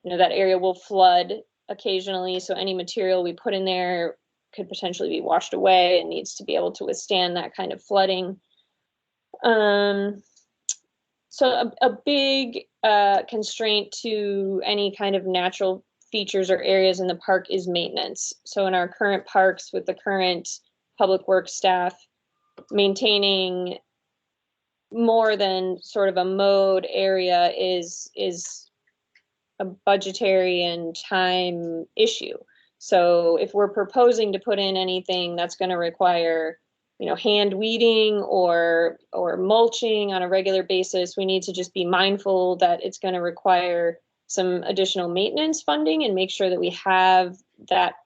that area will flood occasionally, so any material we put in there could potentially be washed away and needs to be able to withstand that kind of flooding. So a big constraint to any kind of natural features or areas in the park is maintenance. So in our current parks, with the current public works staff, maintaining more than sort of a mowed area is a budgetary and time issue. So if we're proposing to put in anything that's going to require, hand weeding or mulching on a regular basis, we need to just be mindful that it's going to require some additional maintenance funding, and make sure that we have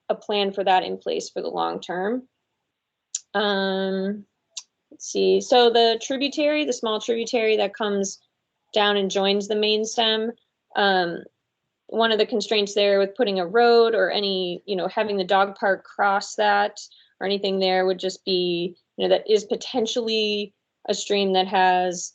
a plan for that in place for the long term. Let's see. So the small tributary that comes down and joins the main stem, one of the constraints there with putting a road or any, having the dog park cross that or anything there would just be, that is potentially a stream that has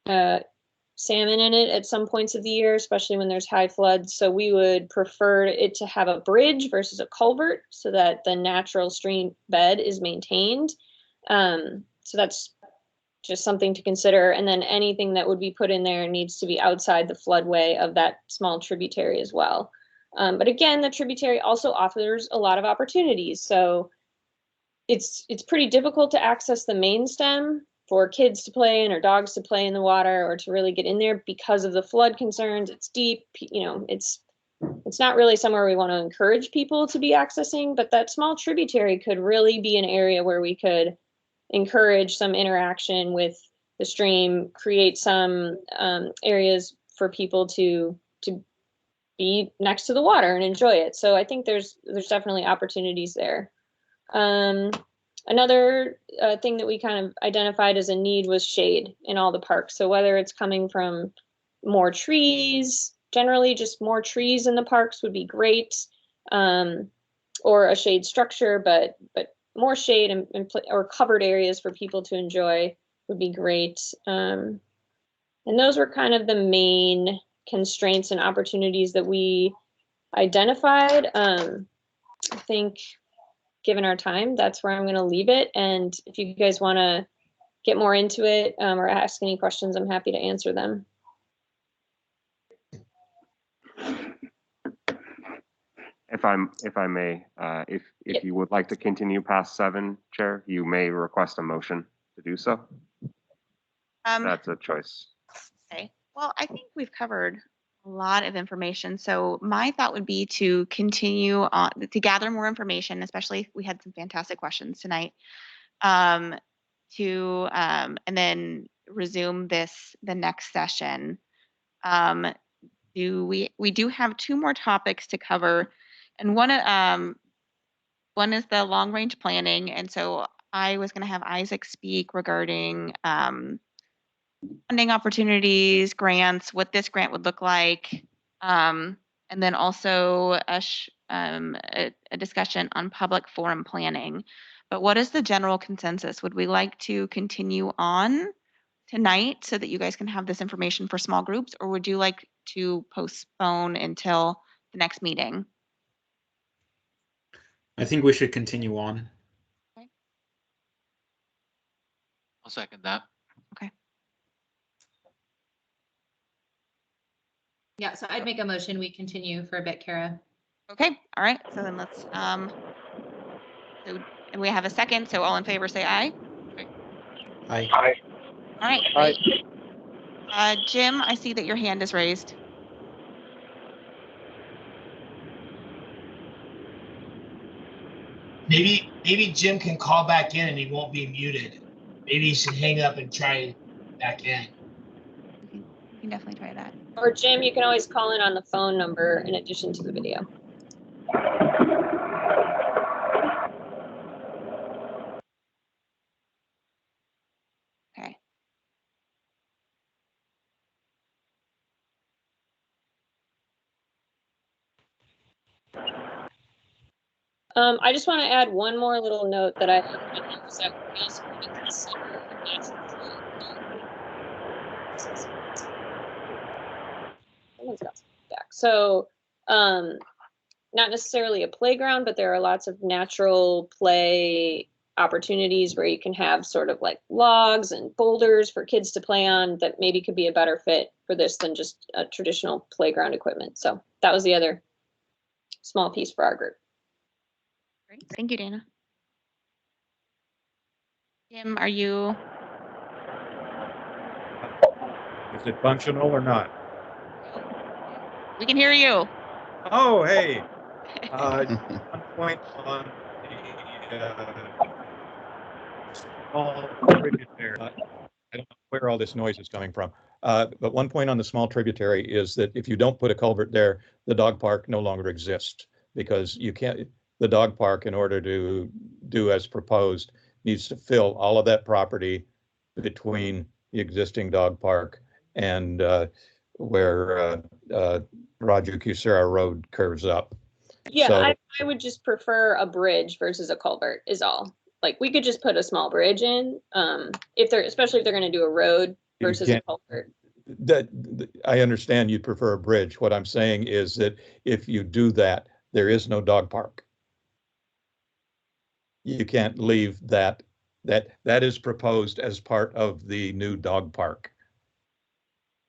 salmon in it at some points of the year, especially when there's high floods. So we would prefer it to have a bridge versus a culvert, so that the natural stream bed is maintained. So that's just something to consider. And then anything that would be put in there needs to be outside the floodway of that small tributary as well. But again, the tributary also offers a lot of opportunities. So it's pretty difficult to access the main stem for kids to play in or dogs to play in the water or to really get in there because of the flood concerns. It's deep, it's not really somewhere we want to encourage people to be accessing, but that small tributary could really be an area where we could encourage some interaction with the stream, create some areas for people to be next to the water and enjoy it. So I think there's definitely opportunities there. Another thing that we kind of identified as a need was shade in all the parks. So whether it's coming from more trees, generally just more trees in the parks would be great, or a shade structure, but more shade or covered areas for people to enjoy would be great. And those were kind of the main constraints and opportunities that we identified. I think given our time, that's where I'm going to leave it. And if you guys want to get more into it or ask any questions, I'm happy to answer them. If I may, if Yep. you would like to continue past 7, Chair, you may request a motion to do so. That's a choice. Okay. Well, I think we've covered a lot of information. So my thought would be to continue on to gather more information, especially we had some fantastic questions tonight. And then resume the next session. We do have two more topics to cover, and one is the long range planning, and so I was going to have Isaac speak regarding funding opportunities, grants, what this grant would look like, and then also a discussion on public forum planning. But what is the general consensus? Would we like to continue on tonight so that you guys can have this information for small groups, or would you like to postpone until the next meeting? I think we should continue on. I'll second that. Yeah, so I'd make a motion, we continue for a bit, Kara. Okay, all right, so then let's, so, and we have a second, so all in favor say aye. Aye. All right, Aye. great. Jim, I see that your hand is raised. Maybe Jim can call back in and he won't be muted. Maybe he should hang up and try back in. You can definitely try that. Or Jim, you can always call in on the phone number in addition to the video. Okay. I just want to add one more little note that I was that we also want to consider natural someone's got some feedback. So, not necessarily a playground, but there are lots of natural play opportunities where you can have sort of like logs and boulders for kids to play on that maybe could be a better fit for this than just a traditional playground equipment. So that was the other small piece for our group. Great. Thank you, Dana. Jim, are you? Is it functional or not? We can hear you. Oh, hey. One point on the small tributary. I don't know where all this noise is coming from. But one point on the small tributary is that if you don't put a culvert there, the dog park no longer exists, because you can't, the dog park, in order to do as proposed, needs to fill all of that property between the existing dog park and where Roger Cusera Road curves up. Yeah, So- I would just prefer a bridge versus a culvert is all. Like we could just put a small bridge in, especially if they're going to do a road You versus a can't- culvert. I understand you'd prefer a bridge. What I'm saying is that if you do that, there is no dog park. You can't leave that is proposed as part of the new dog park.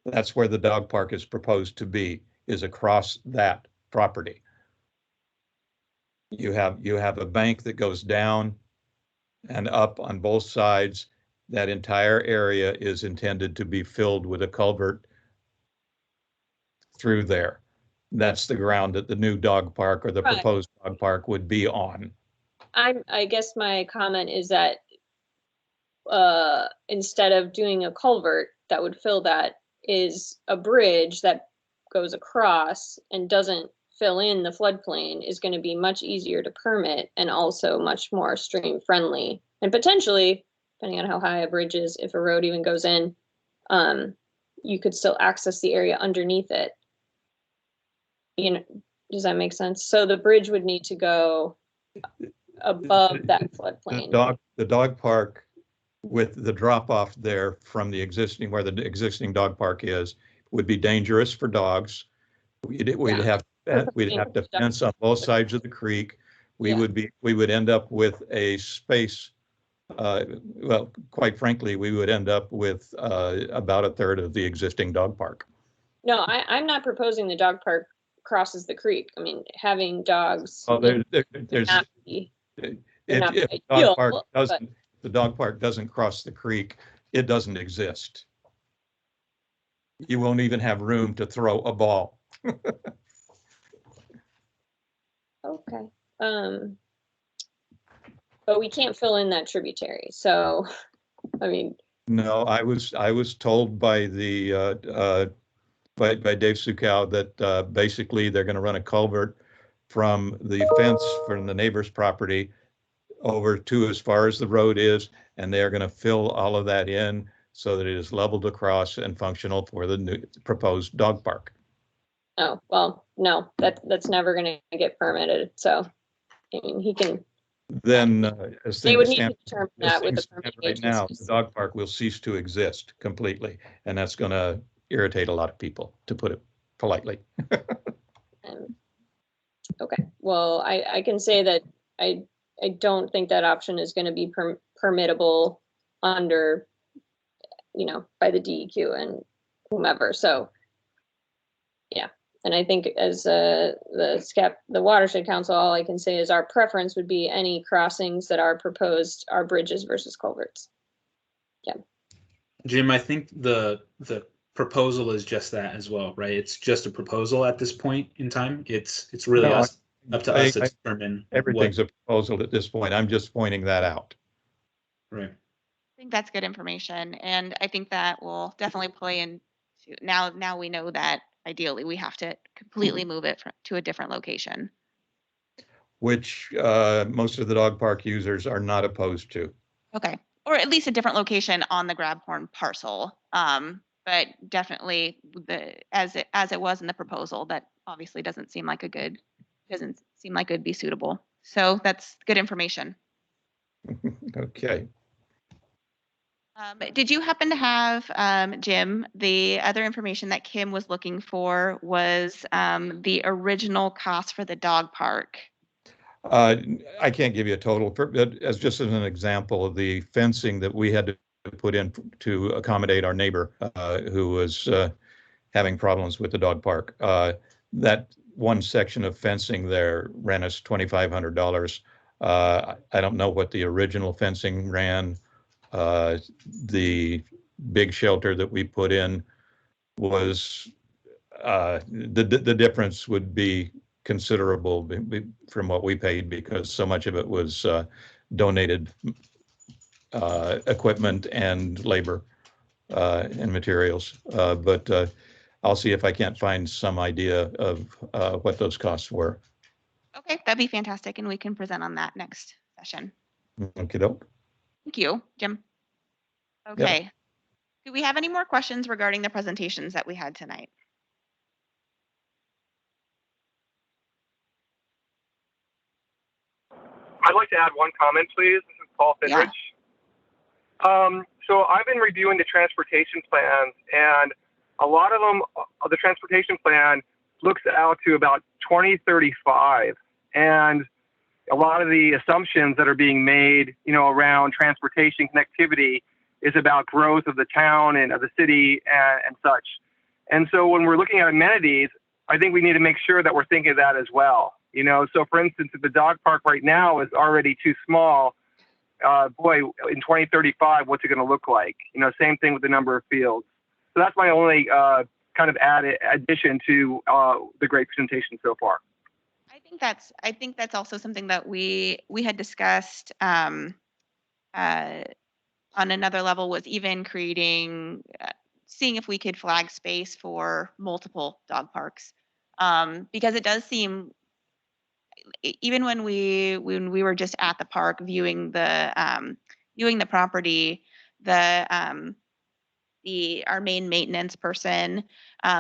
That's where the dog park is proposed to be, is across that property. You have a bank that goes down and up on both sides. That entire area is intended to be filled with a culvert through there. That's the ground that the new dog park or the Right. proposed dog park would be on. I guess my comment is that instead of doing a culvert that would fill that, is a bridge that goes across and doesn't fill in the floodplain is going to be much easier to permit and also much more stream friendly. And potentially, depending on how high a bridge is, if a road even goes in, you could still access the area underneath it. You know, does that make sense? So the bridge would need to go above that floodplain. The dog park, with the drop off there from the existing, where the existing dog park is, would be dangerous for dogs. We'd have to fence on both sides of the creek. We would end up with a space. Well, quite frankly, we would end up with about a third of the existing dog park. No, I'm not proposing the dog park crosses the creek. I mean, having dogs. Oh, there's the dog park doesn't cross the creek, it doesn't exist. You won't even have room to throw a ball. Okay. But we can't fill in that tributary. So, I mean, No, I was told by the by Dave Sukow that basically they're going to run a culvert from the fence from the neighbor's property over to as far as the road is, and they are going to fill all of that in so that it is leveled across and functional for the new proposed dog park. Oh, well, no, that's never gonna get permitted, so, I mean, he can, Then, as they would things need to stand, determine as that with the things stand permitting right now, the agencies. dog park will cease to exist completely, and that's going to irritate a lot of people, to put it politely. Okay, well, I can say that I don't think that option is gonna be permittable under, you know, by the DEQ and whomever, so. Yeah, and I think as the watershed council, all I can say is our preference would be any crossings that are proposed are bridges versus culverts. Jim, I think the proposal is just that as well, right? It's just a proposal at this point in time. It's really No, us up to us to determine Everything's what, a proposal at this point. I'm just pointing that out. right. I think that's good information, and I think that will definitely play into now we know that ideally we have to completely move it to a different location. Which most of the dog park users are not opposed to. Okay, or at least a different location on the Grabhorn parcel. But definitely as it was in the proposal, that obviously doesn't seem like it'd be suitable. So that's good information. Okay. Did you happen to have, Jim, the other information that Kim was looking for was the original cost for the dog park? I can't give you a total, but as just as an example of the fencing that we had to put in to accommodate our neighbor who was having problems with the dog park. That one section of fencing there ran us $2,500. I don't know what the original fencing ran. The big shelter that we put in was the difference would be considerable from what we paid because so much of it was donated equipment and labor and materials. But I'll see if I can't find some idea of what those costs were. Okay, that'd be fantastic, and we can present on that next session. Okey-doke. Thank you, Jim. Okay. Do we have any more questions regarding the presentations that we had tonight? I'd like to add one comment, please. This is Paul Fidrich. So I've been reviewing the transportation plans, and a lot of them, the transportation plan looks out to about 2035. And a lot of the assumptions that are being made, you know, around transportation connectivity is about growth of the town and of the city and such. And so when we're looking at amenities, I think we need to make sure that we're thinking of that as well. You know, so for instance, if the dog park right now is already too small, boy, in 2035, what's it going to look like? You know, same thing with the number of fields. So that's my only kind of addition to the great presentation so far. I think that's also something that we had discussed on another level, was even creating, seeing if we could flag space for multiple dog parks, because it does seem, even when we were just at the park viewing the property, our main maintenance person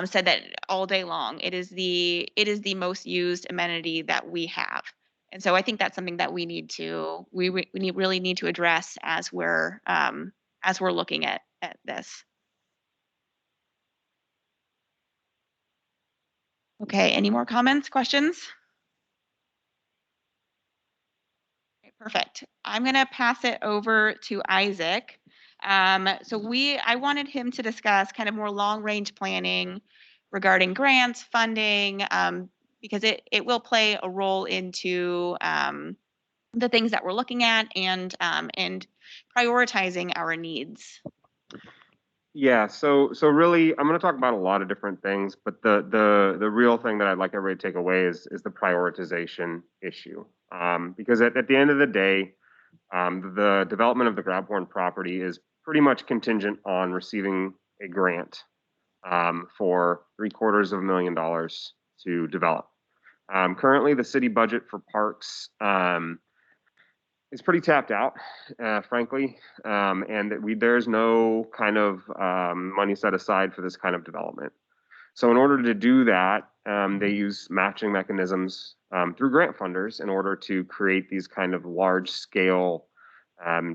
said that all day long it is the most used amenity that we have. And so I think that's something that we really need to address as we're looking at this. Okay, any more comments, questions? Okay, perfect. I'm going to pass it over to Isaac. I wanted him to discuss kind of more long-range planning regarding grants, funding, because it will play a role into the things that we're looking at and prioritizing our needs. Yeah, so really, I'm going to talk about a lot of different things, but the real thing that I'd like everybody to take away is the prioritization issue. Because at the end of the day, the development of the Grabhorn property is pretty much contingent on receiving a grant for $750,000 to develop. Currently, the city budget for parks is pretty tapped out, frankly, and that there's no kind of money set aside for this kind of development. So in order to do that, they use matching mechanisms through grant funders in order to create these kind of large scale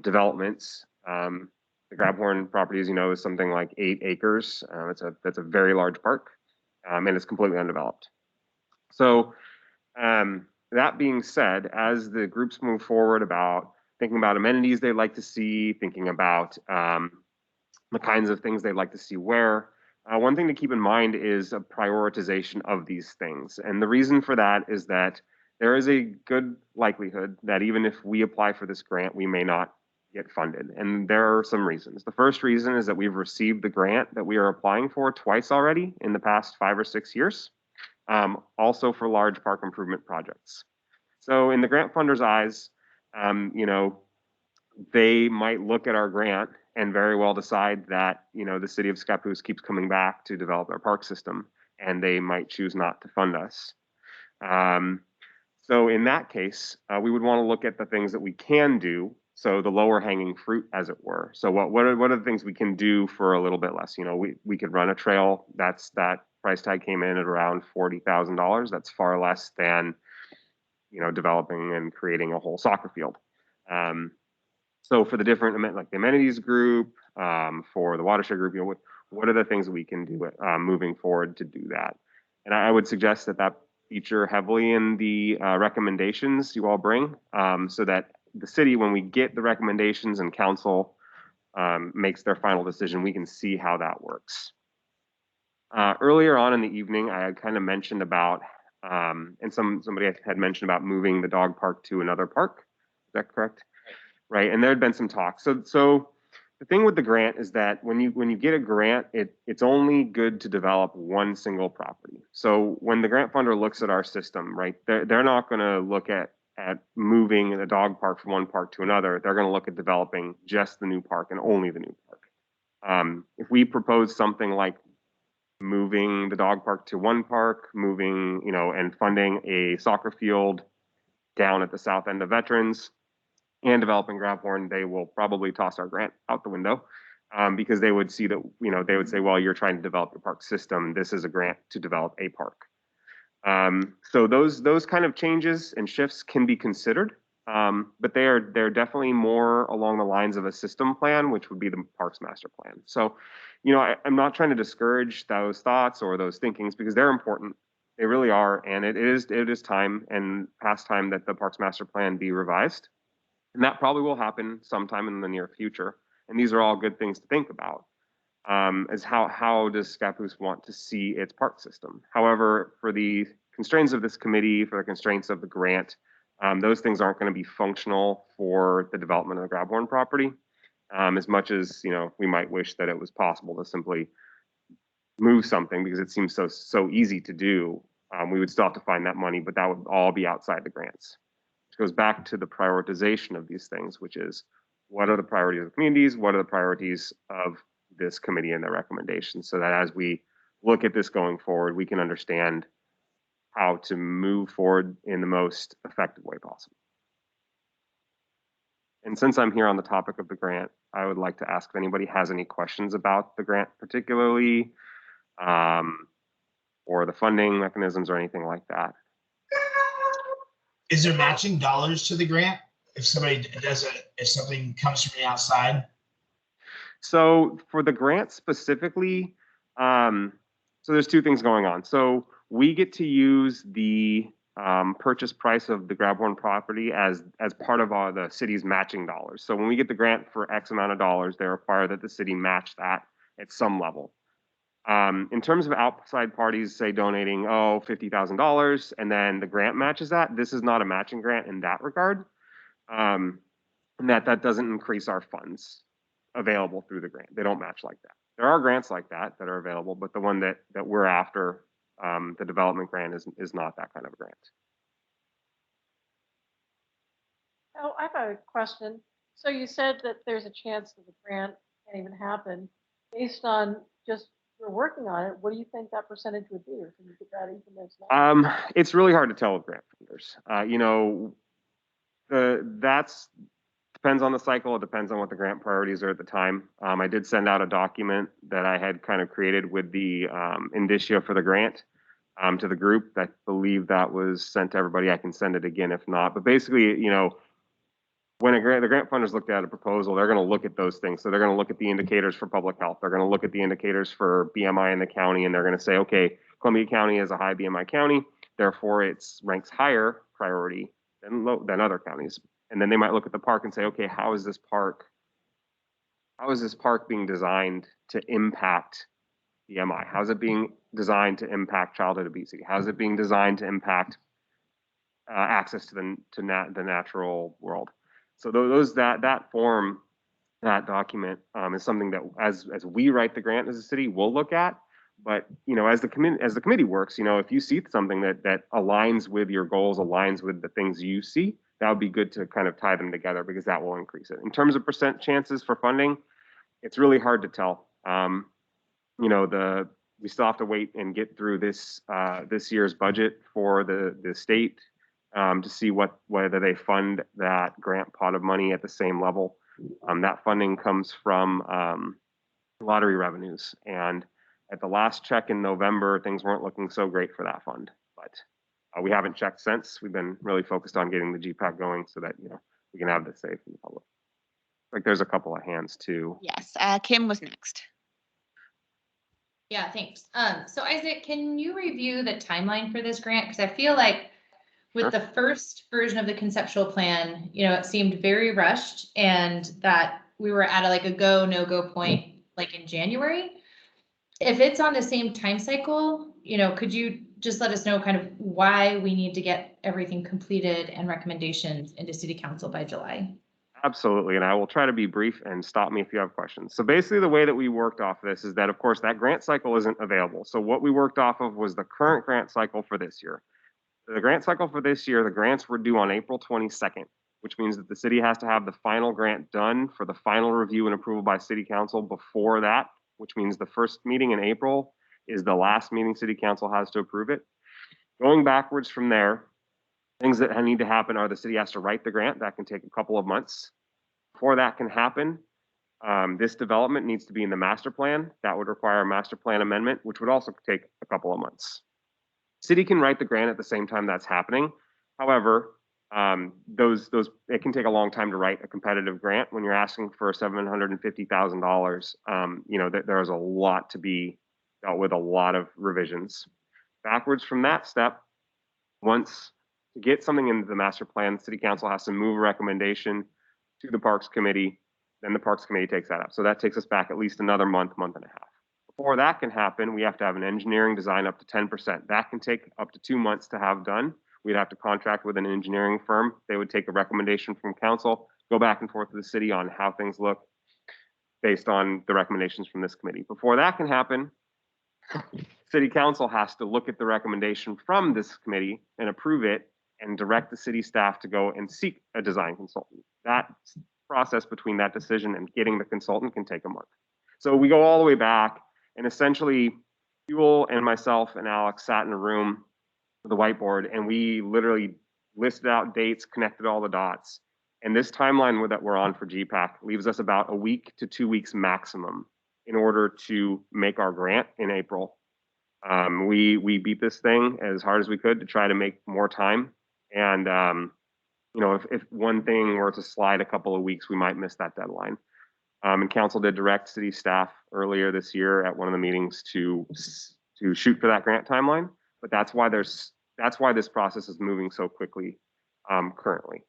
developments. The Grabhorn property, as you know, is something like 8 acres. That's a very large park, and it's completely undeveloped. So that being said, as the groups move forward about thinking about amenities they'd like to see, thinking about the kinds of things they'd like to see where, one thing to keep in mind is a prioritization of these things. And the reason for that is that there is a good likelihood that even if we apply for this grant, we may not get funded. And there are some reasons. The first reason is that we've received the grant that we are applying for twice already in the past 5 or 6 years, also for large park improvement projects. So in the grant funders' eyes, they might look at our grant and very well decide that, the city of Scappoose keeps coming back to develop our park system, and they might choose not to fund us. So in that case, we would want to look at the things that we can do. So the lower hanging fruit, as it were. So what are the things we can do for a little bit less? We could run a trail. That price tag came in at around $40,000. That's far less than, developing and creating a whole soccer field. So for the different, like the amenities group, for the watershed group, what are the things that we can do moving forward to do that? And I would suggest that feature heavily in the recommendations you all bring, so that the city, when we get the recommendations and council makes their final decision, we can see how that works. Earlier on in the evening, I had kind of mentioned about, and somebody had mentioned about moving the dog park to another park. Is that correct? Right, and there had been some talk. So the thing with the grant is that when you get a grant, it's only good to develop one single property. So when the grant funder looks at our system, right, they're not going to look at moving the dog park from one park to another. They're going to look at developing just the new park and only the new park. If we propose something like moving the dog park to one park, moving, and funding a soccer field down at the south end of Veterans, and developing Grabhorn, they will probably toss our grant out the window, because they would see that, they would say, well, you're trying to develop your park system. This is a grant to develop a park. So those kind of changes and shifts can be considered, but they're definitely more along the lines of a system plan, which would be the Parks Master Plan. So, I'm not trying to discourage those thoughts or those thinkings, because they're important. They really are, and it is time and past time that the Parks Master Plan be revised. And that probably will happen sometime in the near future. And these are all good things to think about, as how does Scappoose want to see its park system? However, for the constraints of this committee, for the constraints of the grant, those things aren't going to be functional for the development of the Grabhorn property, as much as, we might wish that it was possible to simply move something, because it seems so easy to do. We would still have to find that money, but that would all be outside the grants. Goes back to the prioritization of these things, which is, what are the priorities of the communities? What are the priorities of this committee and their recommendations? So that as we look at this going forward, we can understand how to move forward in the most effective way possible. And since I'm here on the topic of the grant, I would like to ask if anybody has any questions about the grant particularly, or the funding mechanisms or anything like that. Is there matching dollars to the grant if somebody if something comes from the outside? So for the grant specifically, so there's two things going on. So we get to use the purchase price of the Grabhorn property as part of the city's matching dollars. So when we get the grant for X amount of dollars, they require that the city match that at some level. In terms of outside parties, say donating, $50,000, and then the grant matches that, this is not a matching grant in that regard. And that doesn't increase our funds available through the grant. They don't match like that. There are grants like that are available, but the one that we're after, the development grant, is not that kind of a grant. Oh, I have a question. So you said that there's a chance that the grant can't even happen. Based on just you're working on it, what do you think that percentage would be, or can you get that information? It's really hard to tell with grant funders. You know, that's depends on the cycle. It depends on what the grant priorities are at the time. I did send out a document that I had kind of created with the indicia for the grant to the group. I believe that was sent to everybody. I can send it again if not. But basically, you know, when the grant funders looked at a proposal, they're going to look at those things. So they're going to look at the indicators for public health. They're going to look at the indicators for BMI in the county, and they're going to say, okay, Columbia County is a high BMI county, therefore it's ranks higher priority than other counties. And then they might look at the park and say, okay, how is this park being designed to impact BMI? How's it being designed to impact childhood obesity? How's it being designed to impact access to the natural world? So that form, that document is something that as we write the grant as a city, we'll look at. But you know, as the committee works, you know, if you see something that aligns with your goals, aligns with the things you see, that would be good to kind of tie them together because that will increase it. In terms of percent chances for funding, it's really hard to tell. You know, we still have to wait and get through this year's budget for the state to see whether they fund that grant pot of money at the same level. That funding comes from lottery revenues, and at the last check in November, things weren't looking so great for that fund. But we haven't checked since. We've been really focused on getting the GPAC going so that, you know, we can have this safe in the public. Like there's a couple of hands too. Yes, Kim was next. Yeah, thanks. So Isaac, can you review the timeline for this grant? Because I feel like with the first version of the conceptual plan, you know, it seemed very rushed and that we were at a go, no go point like in January. If it's on the same time cycle, you know, could you just let us know kind of why we need to get everything completed and recommendations into City Council by July? Absolutely, and I will try to be brief and stop me if you have questions. So basically the way that we worked off this is that, of course, that grant cycle isn't available. So what we worked off of was the current grant cycle for this year. The grant cycle for this year, the grants were due on April 22nd, which means that the city has to have the final grant done for the final review and approval by City Council before that, which means the first meeting in April is the last meeting City Council has to approve it. Going backwards from there, things that need to happen are the city has to write the grant. That can take a couple of months. Before that can happen, this development needs to be in the master plan. That would require a master plan amendment, which would also take a couple of months. City can write the grant at the same time that's happening. However, it can take a long time to write a competitive grant when you're asking for $750,000. You know, there's a lot to be dealt with, a lot of revisions. Backwards from that step, once to get something into the master plan, City Council has to move a recommendation to the Parks Committee. Then the Parks Committee takes that up. So that takes us back at least another month and a half. Before that can happen, we have to have an engineering design up to 10%. That can take up to 2 months to have done. We'd have to contract with an engineering firm. They would take a recommendation from council, go back and forth with the city on how things look based on the recommendations from this committee. Before that can happen, City Council has to look at the recommendation from this committee and approve it and direct the city staff to go and seek a design consultant. That process between that decision and getting the consultant can take a month. So we go all the way back, and essentially Buell and myself and Alex sat in a room with a whiteboard, and we literally listed out dates, connected all the dots. And this timeline that we're on for GPAC leaves us about a week to 2 weeks maximum in order to make our grant in April. We beat this thing as hard as we could to try to make more time. And you know, if one thing were to slide a couple of weeks, we might miss that deadline. And council did direct city staff earlier this year at one of the meetings to shoot for that grant timeline. But that's why this process is moving so quickly currently.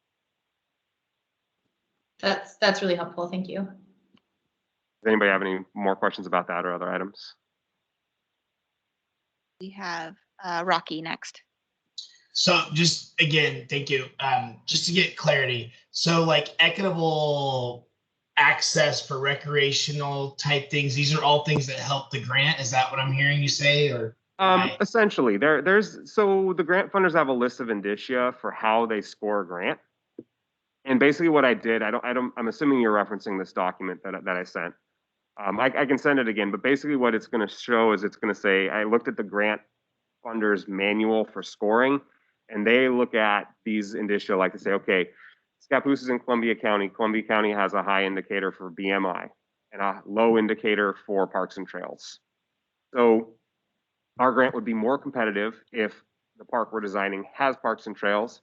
That's really helpful. Thank you. Does anybody have any more questions about that or other items? We have Rocky next. So just again, thank you. Just to get clarity, so like equitable access for recreational type things, these are all things that help the grant. Is that what I'm hearing you say? Or essentially, so the grant funders have a list of indicia for how they score a grant. And basically what I did, I'm assuming you're referencing this document that I sent. I can send it again, but basically what it's going to show is it's going to say, I looked at the grant funders manual for scoring, and they look at these indicia like to say, okay, Scappoose is in Columbia County. Columbia County has a high indicator for BMI and a low indicator for parks and trails. So our grant would be more competitive if the park we're designing has parks and trails,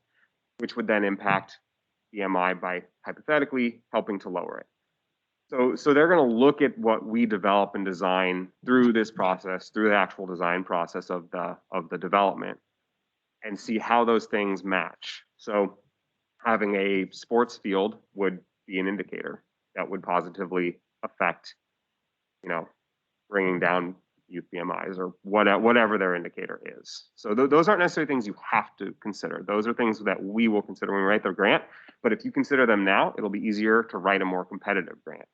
which would then impact BMI by hypothetically helping to lower it. So they're going to look at what we develop and design through this process, through the actual design process of the development, and see how those things match. So having a sports field would be an indicator that would positively affect, bringing down youth BMIs or whatever their indicator is. So those aren't necessarily things you have to consider. Those are things that we will consider when we write their grant. But if you consider them now, it'll be easier to write a more competitive grant.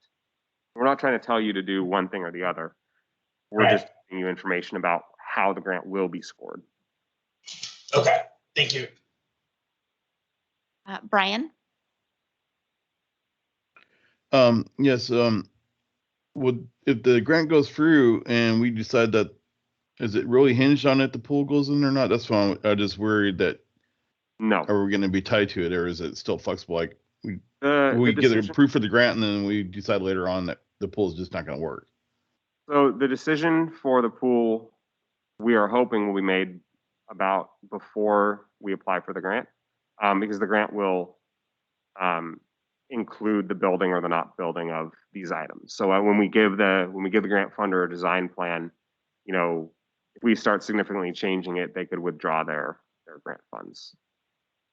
We're not trying to tell you to do one thing or the other. We're just giving you information about how the grant will be scored. Okay, thank you. Brian? Yes, if the grant goes through and we decide that, is it really hinged on if the pool goes in or not? That's why I'm just worried that. No. Are we going to be tied to it, or is it still flexible? Like we get decision, approved for the grant and then we decide later on that the pool is just not going to work. So the decision for the pool, we are hoping will be made about before we apply for the grant, because the grant will include the building or the not building of these items. So when we give the grant funder a design plan, if we start significantly changing it, they could withdraw their grant funds.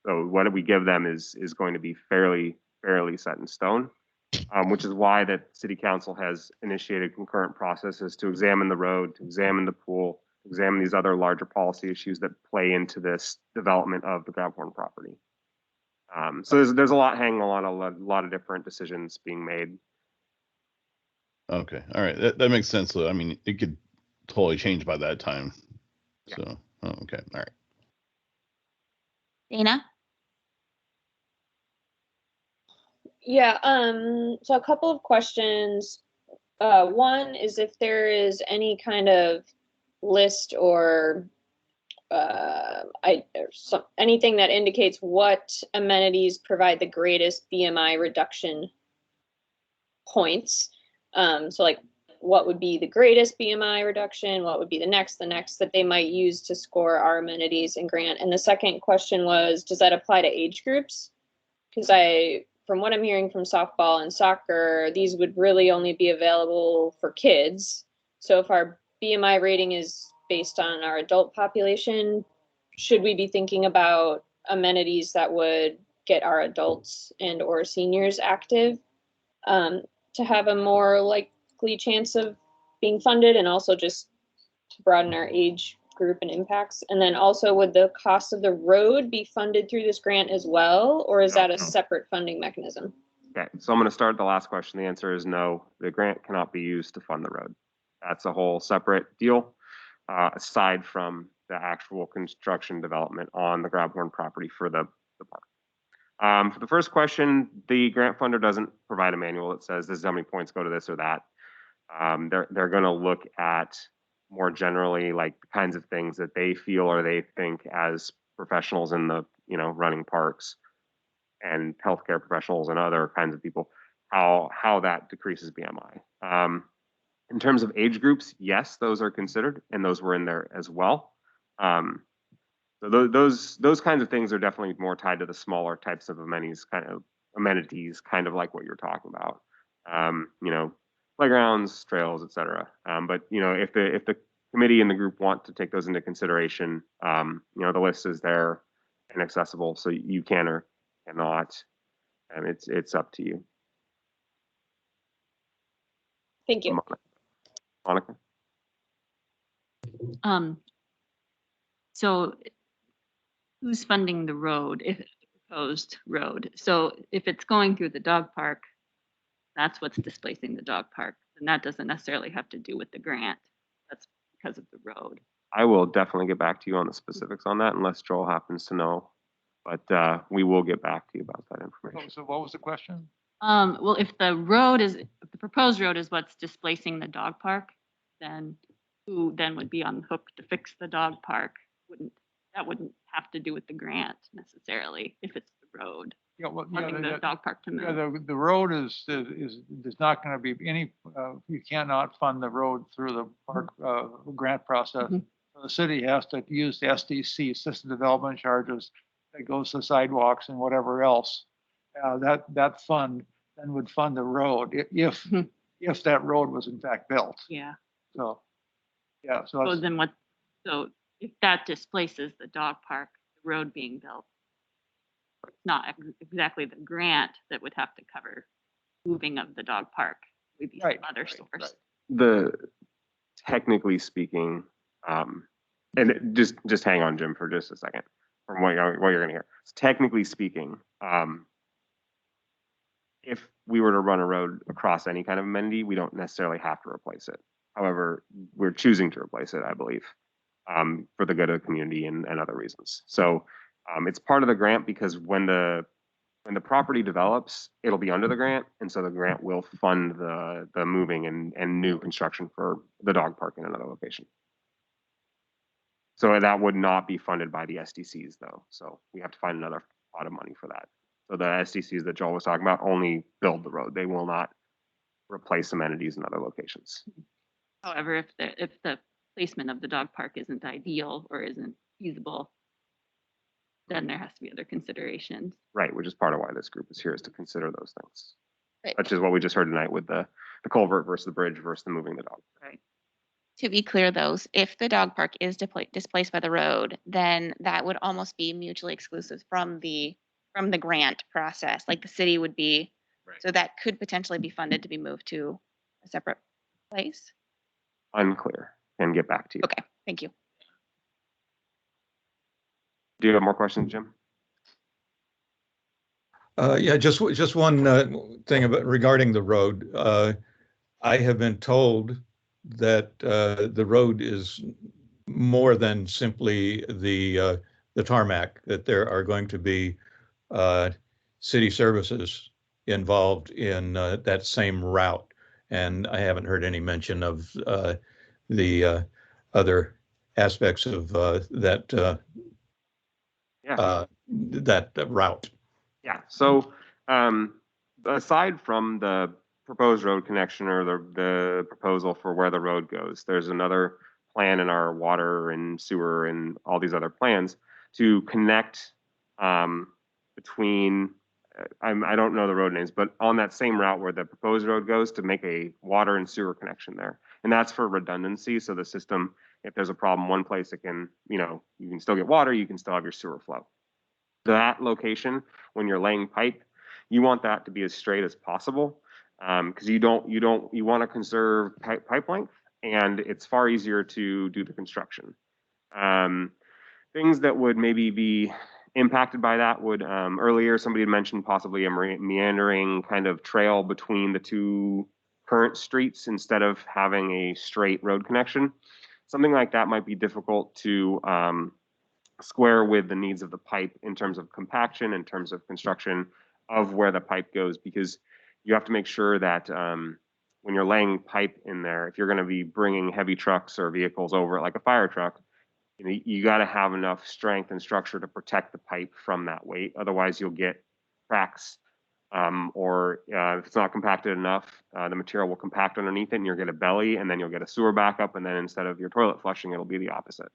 So what we give them is going to be fairly set in stone, which is why the city council has initiated concurrent processes to examine the road, to examine the pool, to examine these other larger policy issues that play into this development of the Grabhorn property. So there's a lot hanging on, a lot of different decisions being made. Okay, all right, that makes sense. So I mean, it could totally change by that time. Yeah. So okay, all right. Dana? Yeah, so a couple of questions. One is if there is any kind of list or anything that indicates what amenities provide the greatest BMI reduction points. So like what would be the greatest BMI reduction? What would be the next that they might use to score our amenities and grant? And the second question was, does that apply to age groups? Because from what I'm hearing from softball and soccer, these would really only be available for kids. So if our BMI rating is based on our adult population, should we be thinking about amenities that would get our adults and or seniors active to have a more likely chance of being funded, and also just to broaden our age group and impacts? And then also, would the cost of the road be funded through this grant as well, or is that a separate funding mechanism? Okay, so I'm going to start the last question. The answer is no. The grant cannot be used to fund the road. That's a whole separate deal, aside from the actual construction development on the Grabhorn property for the park. For the first question, the grant funder doesn't provide a manual that says this is how many points go to this or that. They're going to look at more generally like the kinds of things that they feel or they think as professionals in the running parks and healthcare professionals and other kinds of people, how that decreases BMI. In terms of age groups, yes, those are considered, and those were in there as well. So those kinds of things are definitely more tied to the smaller types of amenities, kind of like what you're talking about. Playgrounds, trails, etc. But if the committee and the group want to take those into consideration, the list is there and accessible, so you can or cannot, and it's up to you. Thank you. Monica? So who's funding the road, if it's a proposed road? So if it's going through the dog park, that's what's displacing the dog park. And that doesn't necessarily have to do with the grant. That's because of the road. I will definitely get back to you on the specifics on that, unless Joel happens to know. But we will get back to you about that information. So what was the question? Well, if the proposed road is what's displacing the dog park, then who then would be on the hook to fix the dog park? That wouldn't have to do with the grant necessarily, if it's the road, Yeah, well, wanting the dog park to yeah, move. the road is, there's not gonna be any, you cannot fund the road through the park, grant process. Mhm. The city has to use the SDC, system development charges, that goes to sidewalks and whatever else. That fund then would fund the road Mhm. if that road was in fact built. Yeah. So, yeah, so So that's, then so if that displaces the dog park, the road being built, it's not exactly the grant that would have to cover moving of the dog park. It would be some Right, other right, source. The technically speaking, and just hang on, Jim, for just a second from what you're going to hear. Technically speaking, if we were to run a road across any kind of amenity, we don't necessarily have to replace it. However, we're choosing to replace it, I believe, for the good of the community and other reasons. So it's part of the grant because when the property develops, it'll be under the grant, and so the grant will fund the moving and new construction for the dog park in another location. So that would not be funded by the SDCs though. So we have to find another pot of money for that. So the SDCs that Joel was talking about only build the road. They will not replace amenities in other locations. However, if the placement of the dog park isn't ideal or isn't feasible, then there has to be other considerations. Right, which is part of why this group is here, is to consider those things. Right. Such as what we just heard tonight with the culvert versus the bridge versus the moving the dog. Right. To be clear, though, if the dog park is displaced by the road, then that would almost be mutually exclusive from the grant process. Like the city would be, so that could potentially be funded to be moved to a separate place. Unclear. And get back to you. Okay, thank you. Do you have more questions, Jim? Yeah, just one thing regarding the road. I have been told that the road is more than simply the tarmac, that there are going to be city services involved in that same route. And I haven't heard any mention of the other aspects of that route. Yeah. So aside from the proposed road connection or the proposal for where the road goes, there's another plan in our water and sewer and all these other plans to connect between, I don't know the road names, but on that same route where the proposed road goes, to make a water and sewer connection there. And that's for redundancy. So the system, if there's a problem one place, it can, you can still get water, you can still have your sewer flow. That location, when you're laying pipe, you want that to be as straight as possible, because you want to conserve pipe length, and it's far easier to do the construction. Things that would maybe be impacted by that would, earlier somebody had mentioned possibly a meandering kind of trail between the two current streets instead of having a straight road connection. Something like that might be difficult to square with the needs of the pipe in terms of compaction, in terms of construction of where the pipe goes, because you have to make sure that when you're laying pipe in there, if you're going to be bringing heavy trucks or vehicles over it like a fire truck, you got to have enough strength and structure to protect the pipe from that weight. Otherwise, you'll get cracks, or if it's not compacted enough, the material will compact underneath it, and you'll get a belly, and then you'll get a sewer backup, and then instead of your toilet flushing, it'll be the opposite.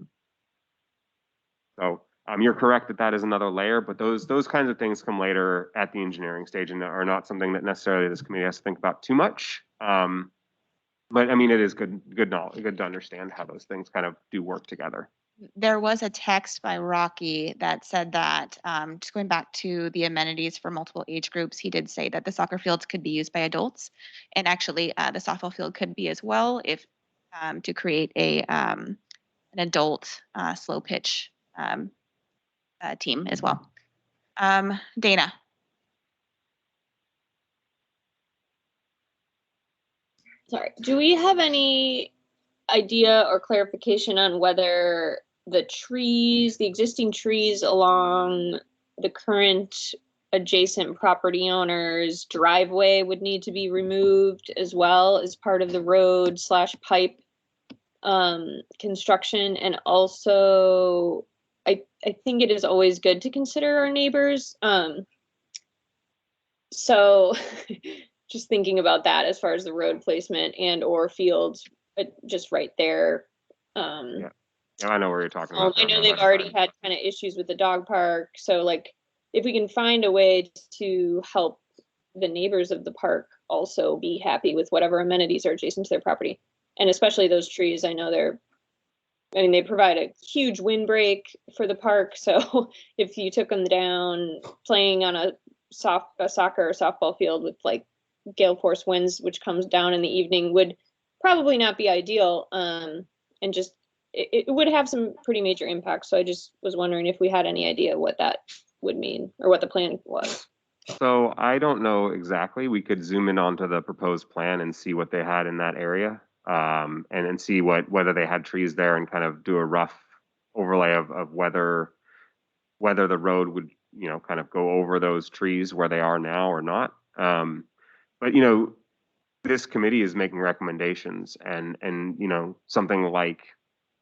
So you're correct that that is another layer, but those kinds of things come later at the engineering stage and are not something that necessarily this committee has to think about too much. But I mean, it is good to understand how those things kind of do work together. There was a text by Rocky that said that, just going back to the amenities for multiple age groups, he did say that the soccer fields could be used by adults, and actually the softball field could be as well, if to create an adult slow pitch team as well. Dana. Sorry, do we have any idea or clarification on whether the existing trees along the current adjacent property owners' driveway would need to be removed as well as part of the road / pipe construction. And also, I think it is always good to consider our neighbors. So just thinking about that as far as the road placement and or fields, just right there. Yeah, I know where you're talking about. I know they've already had kind of issues with the dog park. So like, if we can find a way to help the neighbors of the park also be happy with whatever amenities are adjacent to their property. And especially those trees, I know they provide a huge windbreak for the park. So if you took them down playing on a soccer or softball field with like gale force winds, which comes down in the evening, would probably not be ideal. And just, it would have some pretty major impacts. So I just was wondering if we had any idea what that would mean or what the plan was. So I don't know exactly. We could zoom in onto the proposed plan and see what they had in that area, and see whether they had trees there, and kind of do a rough overlay of whether the road would, kind of go over those trees where they are now or not. But this committee is making recommendations, and something like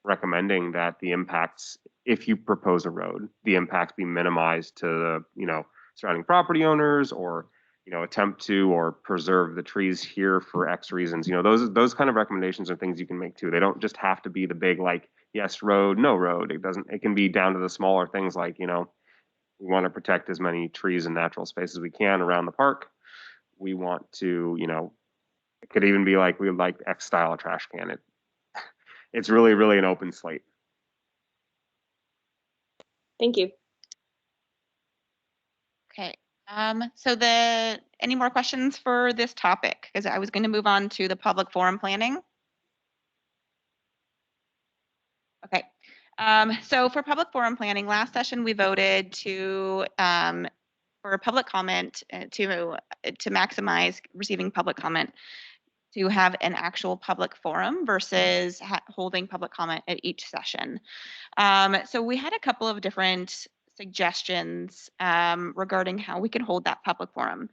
recommending that the impacts, if you propose a road, the impacts be minimized to the surrounding property owners, or attempt to or preserve the trees here for X reasons. Those kind of recommendations are things you can make too. They don't just have to be the big, like, yes road, no road. It can be down to the smaller things, like we want to protect as many trees and natural spaces as we can around the park. We want to, it could even be like, we would like X style of trash can. It's really, really an open slate. Thank you. Okay. So any more questions for this topic? Because I was going to move on to the public forum planning. Okay. So for public forum planning, last session we voted to for public comment to maximize receiving public comment, to have an actual public forum versus holding public comment at each session. So we had a couple of different suggestions regarding how we can hold that public forum.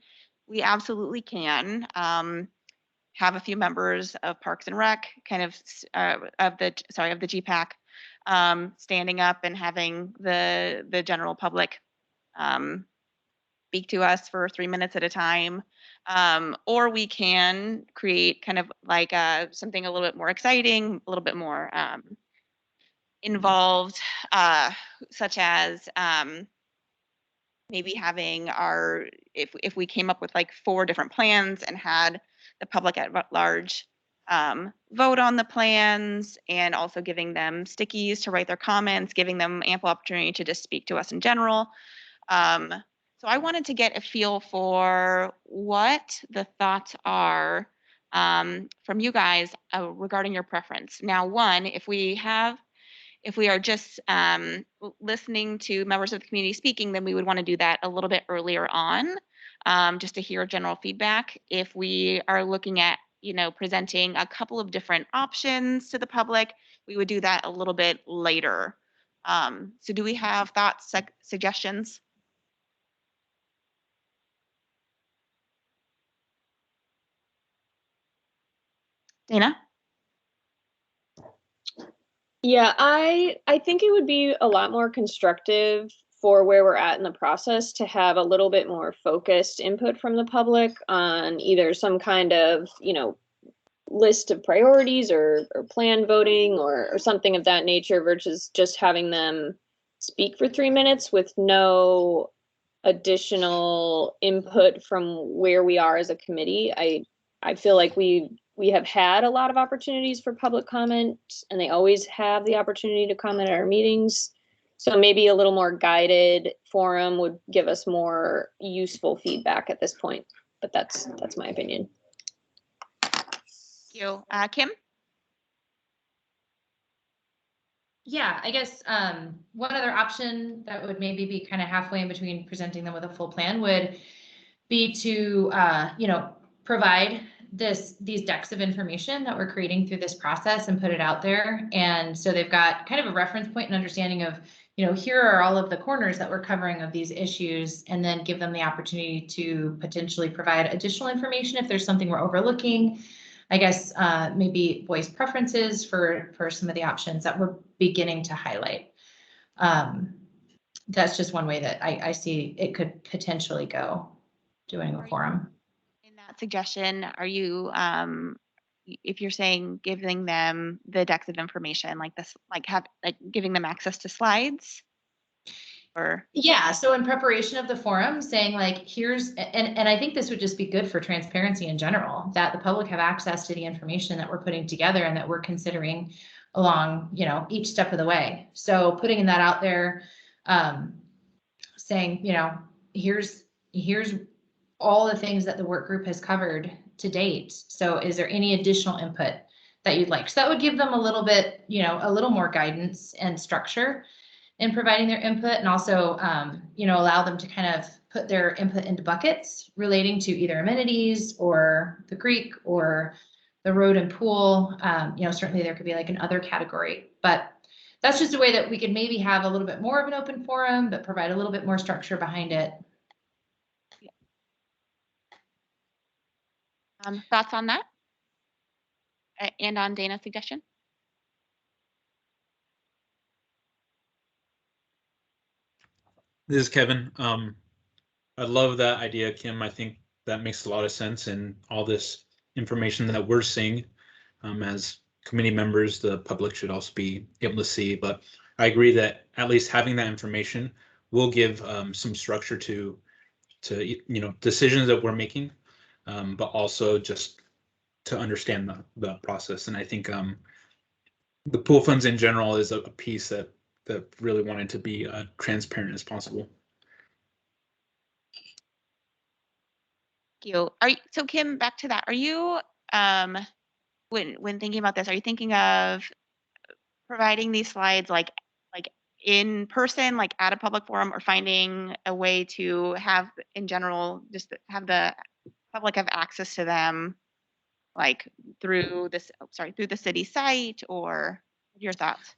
We absolutely can have a few members of Parks and Rec, kind of of the GPAC, standing up and having the general public speak to us for 3 minutes at a time. Or we can create kind of like something a little bit more exciting, a little bit more involved, such as maybe having if we came up with like 4 different plans and had the public at large vote on the plans, and also giving them stickies to write their comments, giving them ample opportunity to just speak to us in general. So I wanted to get a feel for what the thoughts are from you guys regarding your preference. Now, one, if we are just listening to members of the community speaking, then we would want to do that a little bit earlier on, just to hear general feedback. If we are looking at, presenting a couple of different options to the public, we would do that a little bit later. So do we have thoughts, suggestions? Dana? Yeah, I think it would be a lot more constructive for where we're at in the process to have a little bit more focused input from the public on either some kind of, list of priorities or plan voting or something of that nature, versus just having them speak for 3 minutes with no additional input from where we are as a committee. I feel like we have had a lot of opportunities for public comment, and they always have the opportunity to comment at our meetings. So maybe a little more guided forum would give us more useful feedback at this point. But that's my opinion. Thank you. Kim? Yeah, I guess one other option that would maybe be kind of halfway in between presenting them with a full plan would be to, provide these decks of information that we're creating through this process and put it out there. And so they've got kind of a reference point and understanding of, you know, here are all of the corners that we're covering of these issues, and then give them the opportunity to potentially provide additional information if there's something we're overlooking. I guess maybe voice preferences for some of the options that we're beginning to highlight. That's just one way that I see it could potentially go, doing a forum. In that suggestion, are you, if you're saying giving them the decks of information like this, like giving them access to slides? Or Yeah, so in preparation of the forum, saying like, here's, and I think this would just be good for transparency in general, that the public have access to the information that we're putting together and that we're considering along, you know, each step of the way. So putting that out there, saying, you know, here's all the things that the work group has covered to date. So is there any additional input that you'd like? So that would give them a little bit, you know, a little more guidance and structure in providing their input, and also, you know, allow them to kind of put their input into buckets relating to either amenities or the creek or the road and pool. You know, certainly there could be like an other category, but that's just a way that we could maybe have a little bit more of an open forum, but provide a little bit more structure behind it. Thoughts on that? And on Dana's suggestion? This is Kevin. I love that idea, Kim. I think that makes a lot of sense, and all this information that we're seeing as committee members, the public should also be able to see. But I agree that at least having that information will give some structure to you know, decisions that we're making, but also just to understand the process. And I think the pool funds in general is a piece that really wanted to be transparent as possible. Thank you. So Kim, back to that. Are you, when thinking about this, are you thinking of providing these slides like in person, like at a public forum, or finding a way to have in general, just have the public have access to them, like through this, through the city site, or your thoughts?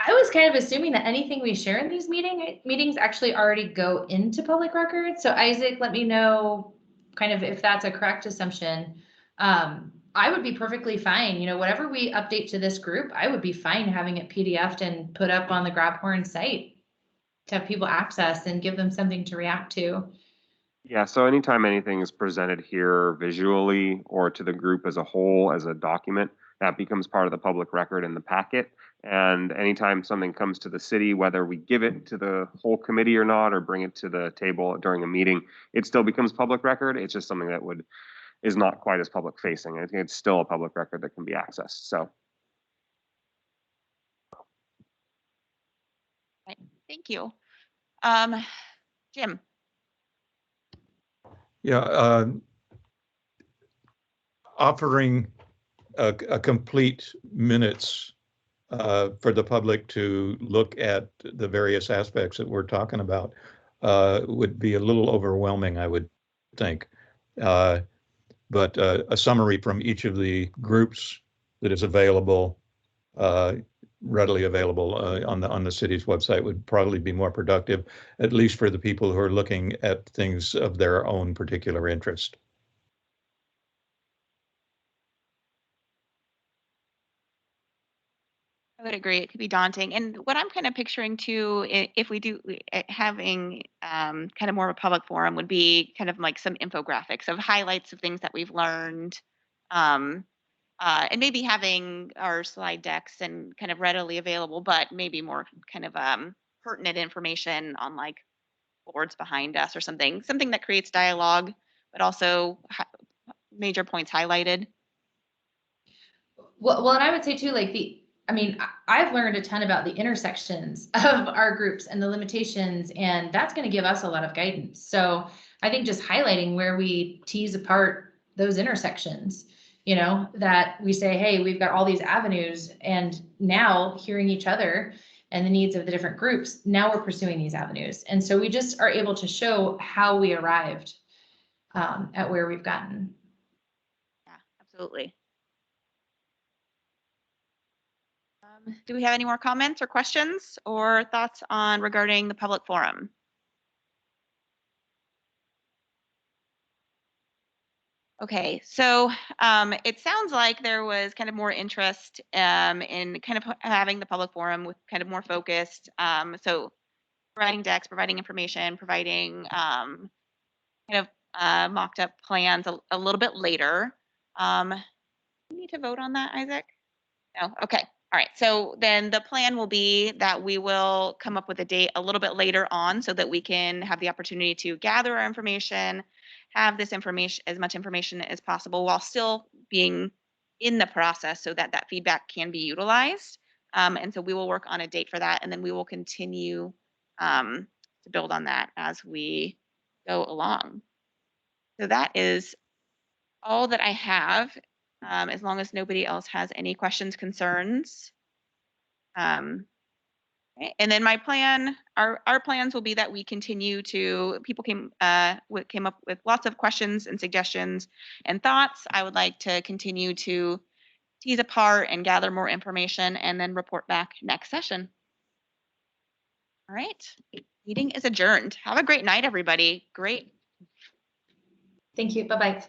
I was kind of assuming that anything we share in these meetings actually already go into public record. So Isaac, let me know kind of if that's a correct assumption. I would be perfectly fine, you know, whatever we update to this group, I would be fine having it PDF'd and put up on the Grabhorn site to have people access and give them something to react to. Yeah, so anytime anything is presented here visually or to the group as a whole as a document, that becomes part of the public record in the packet. And anytime something comes to the city, whether we give it to the whole committee or not, or bring it to the table during a meeting, it still becomes public record. It's just something that is not quite as public facing. I think it's still a public record that can be accessed. So. Right. Thank you. Jim. Yeah, offering a complete minutes for the public to look at the various aspects that we're talking about would be a little overwhelming, I would think. But a summary from each of the groups that is available, readily available on the city's website would probably be more productive, at least for the people who are looking at things of their own particular interest. I would agree. It could be daunting. And what I'm kind of picturing too, if we do having kind of more of a public forum, would be kind of like some infographics of highlights of things that we've learned. And maybe having our slide decks and kind of readily available, but maybe more kind of pertinent information on like boards behind us or something that creates dialogue, but also major points highlighted. Well, and I would say too, like I've learned a ton about the intersections of our groups and the limitations, and that's going to give us a lot of guidance. So I think just highlighting where we tease apart those intersections, you know, that we say, hey, we've got all these avenues, and now hearing each other and the needs of the different groups, now we're pursuing these avenues. And so we just are able to show how we arrived at where we've gotten. Yeah, absolutely. Do we have any more comments or questions or thoughts on regarding the public forum? Okay, so it sounds like there was kind of more interest in kind of having the public forum with kind of more focused. So providing decks, providing information, providing kind of mocked up plans a little bit later. We need to vote on that, Isaac? No, okay. All right, so then the plan will be that we will come up with a date a little bit later on so that we can have the opportunity to gather our information, have this information, as much information as possible while still being in the process so that that feedback can be utilized. And so we will work on a date for that, and then we will continue to build on that as we go along. So that is all that I have, as long as nobody else has any questions, concerns. Okay, and then my plan, our plans will be that we continue to, people came up with lots of questions and suggestions and thoughts. I would like to continue to tease apart and gather more information and then report back next session. All right, meeting is adjourned. Have a great night, everybody. Great. Thank you. Bye-bye.